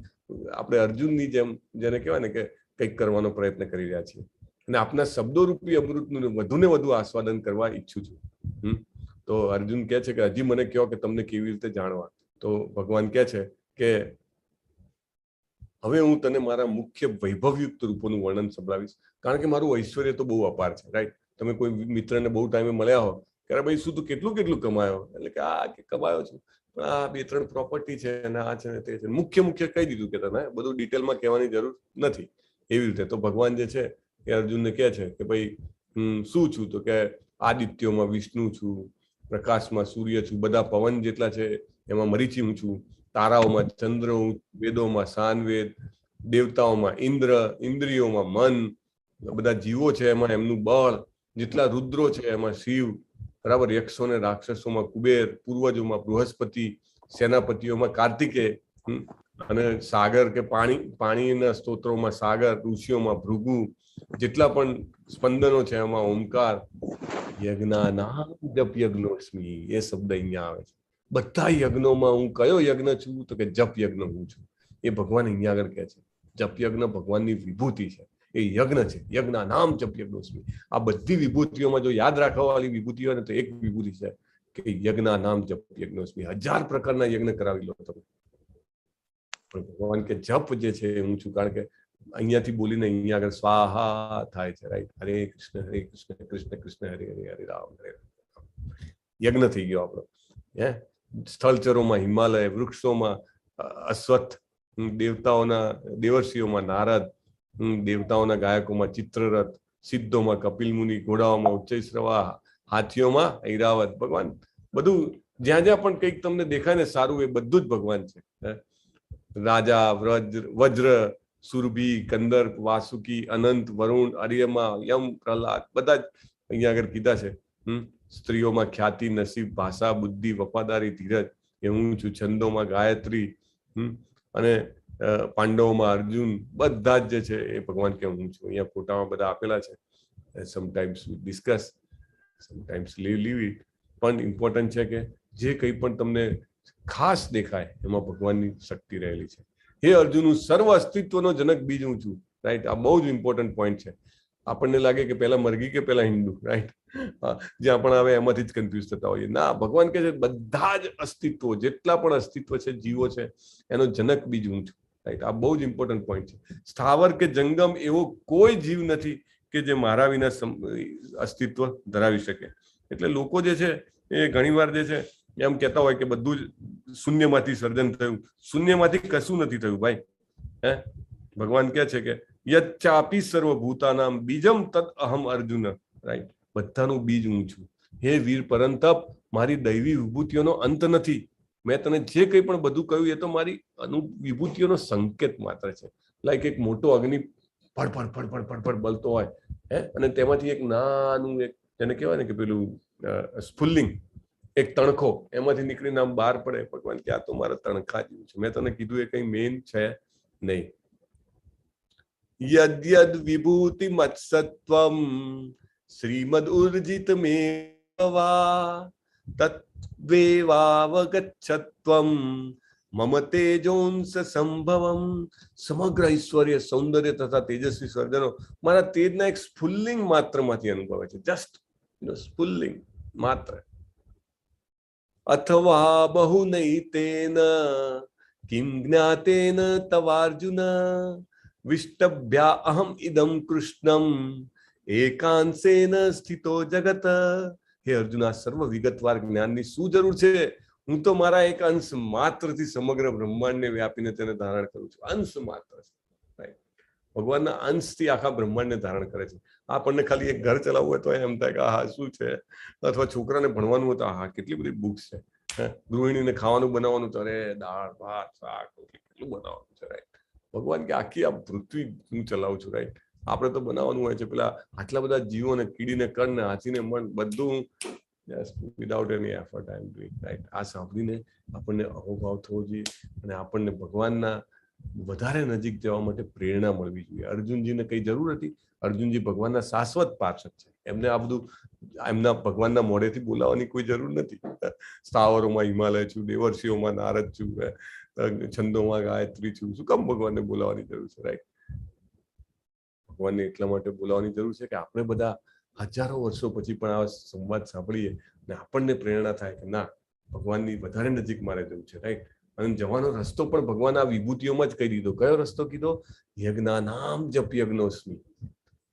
આપણે અર્જુનની જેમ જેને કહેવાય ને કે કંઈક કરવાનો પ્રયત્ન કરી રહ્યા છીએ. અને આપના શબ્દો રૂપી અમૃતનું વધુ ને વધુ આસ્વાદન કરવા ઈચ્છું છું. તો અર્જુન કહે છે કે હજી મને કહો કે તમને કેવી રીતે જાણવા? તો ભગવાન કહે છે કે હવે હું તને મારા મુખ્ય વૈભવયુક્ત રૂપોનું વર્ણન સંભળાવીશ, કારણ કે મારું ઐશ્વર્ય તો બહુ અપાર છે, રાઈટ. તમે કોઈ મિત્રને બહુ ટાઈમે મળ્યા હો કે ભાઈ શું તું કેટલું કમાયો? એટલે કે આ કે કમાયો છું, પણ આ 2-3 પ્રોપર્ટી છે અને આ છે ને તે છે. મુખ્ય કહી દીધું કે તને બધું ડિટેલમાં કહેવાની જરૂર નથી. એવી રીતે તો ભગવાન જે છે એ અર્જુનને કહે છે કે ભાઈ શું છું? તો કે આદિત્યોમાં વિષ્ણુ છું, પ્રકાશમાં સૂર્ય છું, બધા પવન જેટલા છે એમાં મરીચી હું છું, તારાઓમાં ચંદ્ર, વેદોમાં સાનવેદ, દેવતાઓમાં ઇન્દ્ર, ઇન્દ્રિયોમાં મન, બધા જીવો છે એમાં એમનું બળ, જેટલા રુદ્રો છે એમાં શિવ, બરાબર, યક્ષો ને રાક્ષસોમાં કુબેર, પૂર્વજોમાં બૃહસ્પતિ, સેનાપતિઓમાં કાર્તિકેય, અને સાગર કે પાણીના સ્તોત્રોમાં સાગર, ઋષિઓમાં ભૃગુ, જેટલા પણ સ્પંદનો છે એમાં ઓમકાર. યજ્ઞાનામ જપ યજ્ઞોસ્મિ, એ શબ્દ અહીંયા આવે છે. બધા યજ્ઞોમાં હું કયો યજ્ઞ છું? તો કે જપ યજ્ઞ હું છું. એ ભગવાન અહીંયા આગળ કહે છે. જપ યજ્ઞ ભગવાનની વિભૂતિ છે, એ યજ્ઞ છે. યજ્ઞાનામ જપ યજ્ઞોસ્મિ. આ બધી વિભૂતિઓમાં જો યાદ રાખવા વાળી વિભૂતિ હોય ને તો એક વિભૂતિ છે કે યજ્ઞાનામ જપ યજ્ઞોસ્મિ. 1000 પ્રકારના યજ્ઞ કરાવી લો તમે, પણ ભગવાન કે જપ જે છે હું છું. કારણ કે અહીંયાથી બોલીને અહીંયા આગળ સ્વાહા થાય છે, રાઈટ? હરે કૃષ્ણ કૃષ્ણ કૃષ્ણ હરે હરે, હરે રામ હરે રામ. યજ્ઞ થઈ ગયો આપણો. હે સ્થળચરોમાં હિમાલય, વૃક્ષોમાં અશ્વત્થ, દેવતાઓના દેવર્ષિઓમાં નારદ, દેવતાઓના ગાયકોમાં ચિત્રરથ, સિદ્ધોમાં કપિલ મુનિ, ઘોડાઓમાં ઉચ્ચૈશ્રવા, હાથીઓમાં ઐરાવત. ભગવાન બધું જ્યાં જ્યાં પણ કંઈક તમને દેખાય ને સારું, એ બધું જ ભગવાન છે. રાજા, વજ્ર, સુરભી, કંદર્પ, વાસુકી, અનંત, વરુણ, અરિયમા, યમ, પ્રહલાદ, બધા જ અહીંયા આગળ કીધા છે. સ્ત્રીઓમાં ખ્યાતિ, નસીબ, ભાષા, બુદ્ધિ, વફાદારી, ધીરજ, એ હું છું. છંદોમાં ગાયત્રી, અને પાંડવોમાં અર્જુન, બધા જ જે છે એ ભગવાન કે હું છું. અહીંયા ફોટામાં બધા આપેલા છે. Sometimes we discuss, sometimes leave it. પણ ઇમ્પોર્ટન્ટ છે કે જે કંઈ પણ તમને ખાસ દેખાય એમાં ભગવાનની શક્તિ રહેલી છે. હે અર્જુન, હું સર્વ અસ્તિત્વનો જનક બીજ હું છું, રાઈટ? આ બહુ જ ઇમ્પોર્ટન્ટ પોઈન્ટ છે. આપણને લાગે કે પહેલા મરઘી કે પહેલા હિન્દુ, રાઈટ? જ્યાં પણ આવે એમાંથી જ કન્ફ્યુઝ થતા હોઈએ. ના, ભગવાન કહે છે બધા જ અસ્તિત્વો, જેટલા પણ અસ્તિત્વ છે, જીવો છે, એનો જનક બીજ હું છું, રાઈટ? આ બહુ જ ઇમ્પોર્ટન્ટ પોઈન્ટ છે. સ્થાવર કે જંગમ એવો કોઈ જીવ નથી કે જે મારા વિના અસ્તિત્વ ધરાવી શકે. એટલે લોકો જે છે એ ઘણીવાર જે છે એમ કહેતા હોય કે બધું જ શૂન્યમાંથી સર્જન થયું. શૂન્યમાંથી કશું નથી થયું ભાઈ. હે ભગવાન કહે છે કે યચ્ચાપી સર્વભૂતાનામ બીજમ તદ અહમ અર્જુન, રાઈટ? બધાનું બીજ હું છું. હે વીર પરંતપ, મારી દૈવી વિભૂતિઓનો અંત નથી. મેં તને જે કંઈ પણ બધું કહ્યું એ તો મારી વિભૂતિઓનો સંકેત માત્ર છે. લાઈક એક મોટો અગ્નિ ફડ ફડ ફડ ફડ ફડ ફડ બળતો હોય, હે, અને તેમાંથી એક નાનું, એક જેને કહેવાય ને કે પેલું સ્ફુલ્લિંગ, એક તણખો એમાંથી નીકળીને આમ બહાર પડે. ભગવાન કે આ તો મારા તણખા જેવું છે. મેં તને કીધું એ કઈ મેન છે નહીં. યદ્યદ વિભૂતિ મત્સત્વમ શ્રીમદ ઉર્જિત મેવા તત્વેવાવગચ્છત્વમ મમ તેજોંસ સંભવમ. સમગ્ર ઐશ્વર્ય, સૌંદર્ય તથા તેજસ્વી સર્જનો મારા તેજના એક સ્ફુલ્લિંગ માત્રમાંથી અનુભવે છે. જસ્ટ સ્ફુલ્લિંગ માત્ર. અથવા બહુનૈતેન કિમ જ્ઞાતેન તવાર્જુન વિષ્ટભ્યા અહમ ઇદમ કૃષ્ણમ એકાંશેન સ્થિતો જગત. હે અર્જુન, આ સર્વ વિગતવાર જ્ઞાનની શું જરૂર છે? હું તો મારા એક અંશ માત્રથી સમગ્ર બ્રહ્માંડને વ્યાપીને તેને ધારણ કરું છું. અંશ માત્ર છે. ભગવાનના અંશથી આખા બ્રહ્માંડને ધારણ કરે છે. આપણને ખાલી એક ઘર ચલાવવું હોય તો એમ થાય કે હા શું છે, અથવા છોકરાને ભણવાનું હોય તો હા કેટલી બધી બુક્સ છે. ગૃહિણીને ખાવાનું બનાવવાનું તો અરે દાળ ભાત શાક કેટલું બનાવવાનું છે, રાઈટ? ભગવાન કે આખી આ પૃથ્વી હું ચલાવું છું, રાઈટ? આપણે તો બનાવવાનું હોય છે પેલા આટલા બધા જીવોને, કીડીને કણ ને હાથીને મન, બધું વિધાઉટ એની એફર્ટ આઈ એમ ડુઇંગ, રાઈટ? આ સાંભળીને આપણને અહોભાવ થવો જોઈએ અને આપણને ભગવાનના વધારે નજીક જવા માટે પ્રેરણા મળવી જોઈએ. અર્જુનજીને કઈ જરૂર હતી? અર્જુનજી ભગવાનના શાશ્વત પાર્ષદ છે. એમને આ બધું એમના ભગવાનના મોઢેથી બોલાવવાની કોઈ જરૂર નથી. સ્થાવરોમાં હિમાલય છું, દેવર્ષિઓમાં નારદ છું, છંદોમાં ગાયત્રી છું. શું કામ ભગવાનને બોલાવવાની જરૂર છે, રાઈટ? ભગવાનને એટલા માટે બોલાવવાની જરૂર છે કે આપણે બધા હજારો વર્ષો પછી પણ આ સંવાદ સાંભળીએ અને આપણને પ્રેરણા થાય કે ના, ભગવાનની વધારે નજીક મારે જવું છે, રાઈટ? અને જવાનો રસ્તો પણ ભગવાન આ વિભૂતિઓમાં જ કહી દીધો. કયો રસ્તો કીધો? યજ્ઞાનામ જપ યજ્ઞોસ્મિ.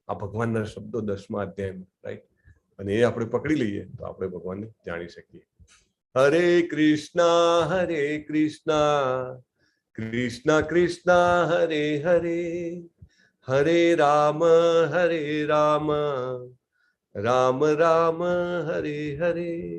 આ ભગવાનના શબ્દો 10મા અધ્યાયમાં, રાઈટ? અને એ આપણે પકડી લઈએ તો આપણે ભગવાનને જાણી શકીએ. હરે કૃષ્ણ કૃષ્ણ કૃષ્ણ હરે હરે, હરે રામ રામ રામ રામ હરે હરે.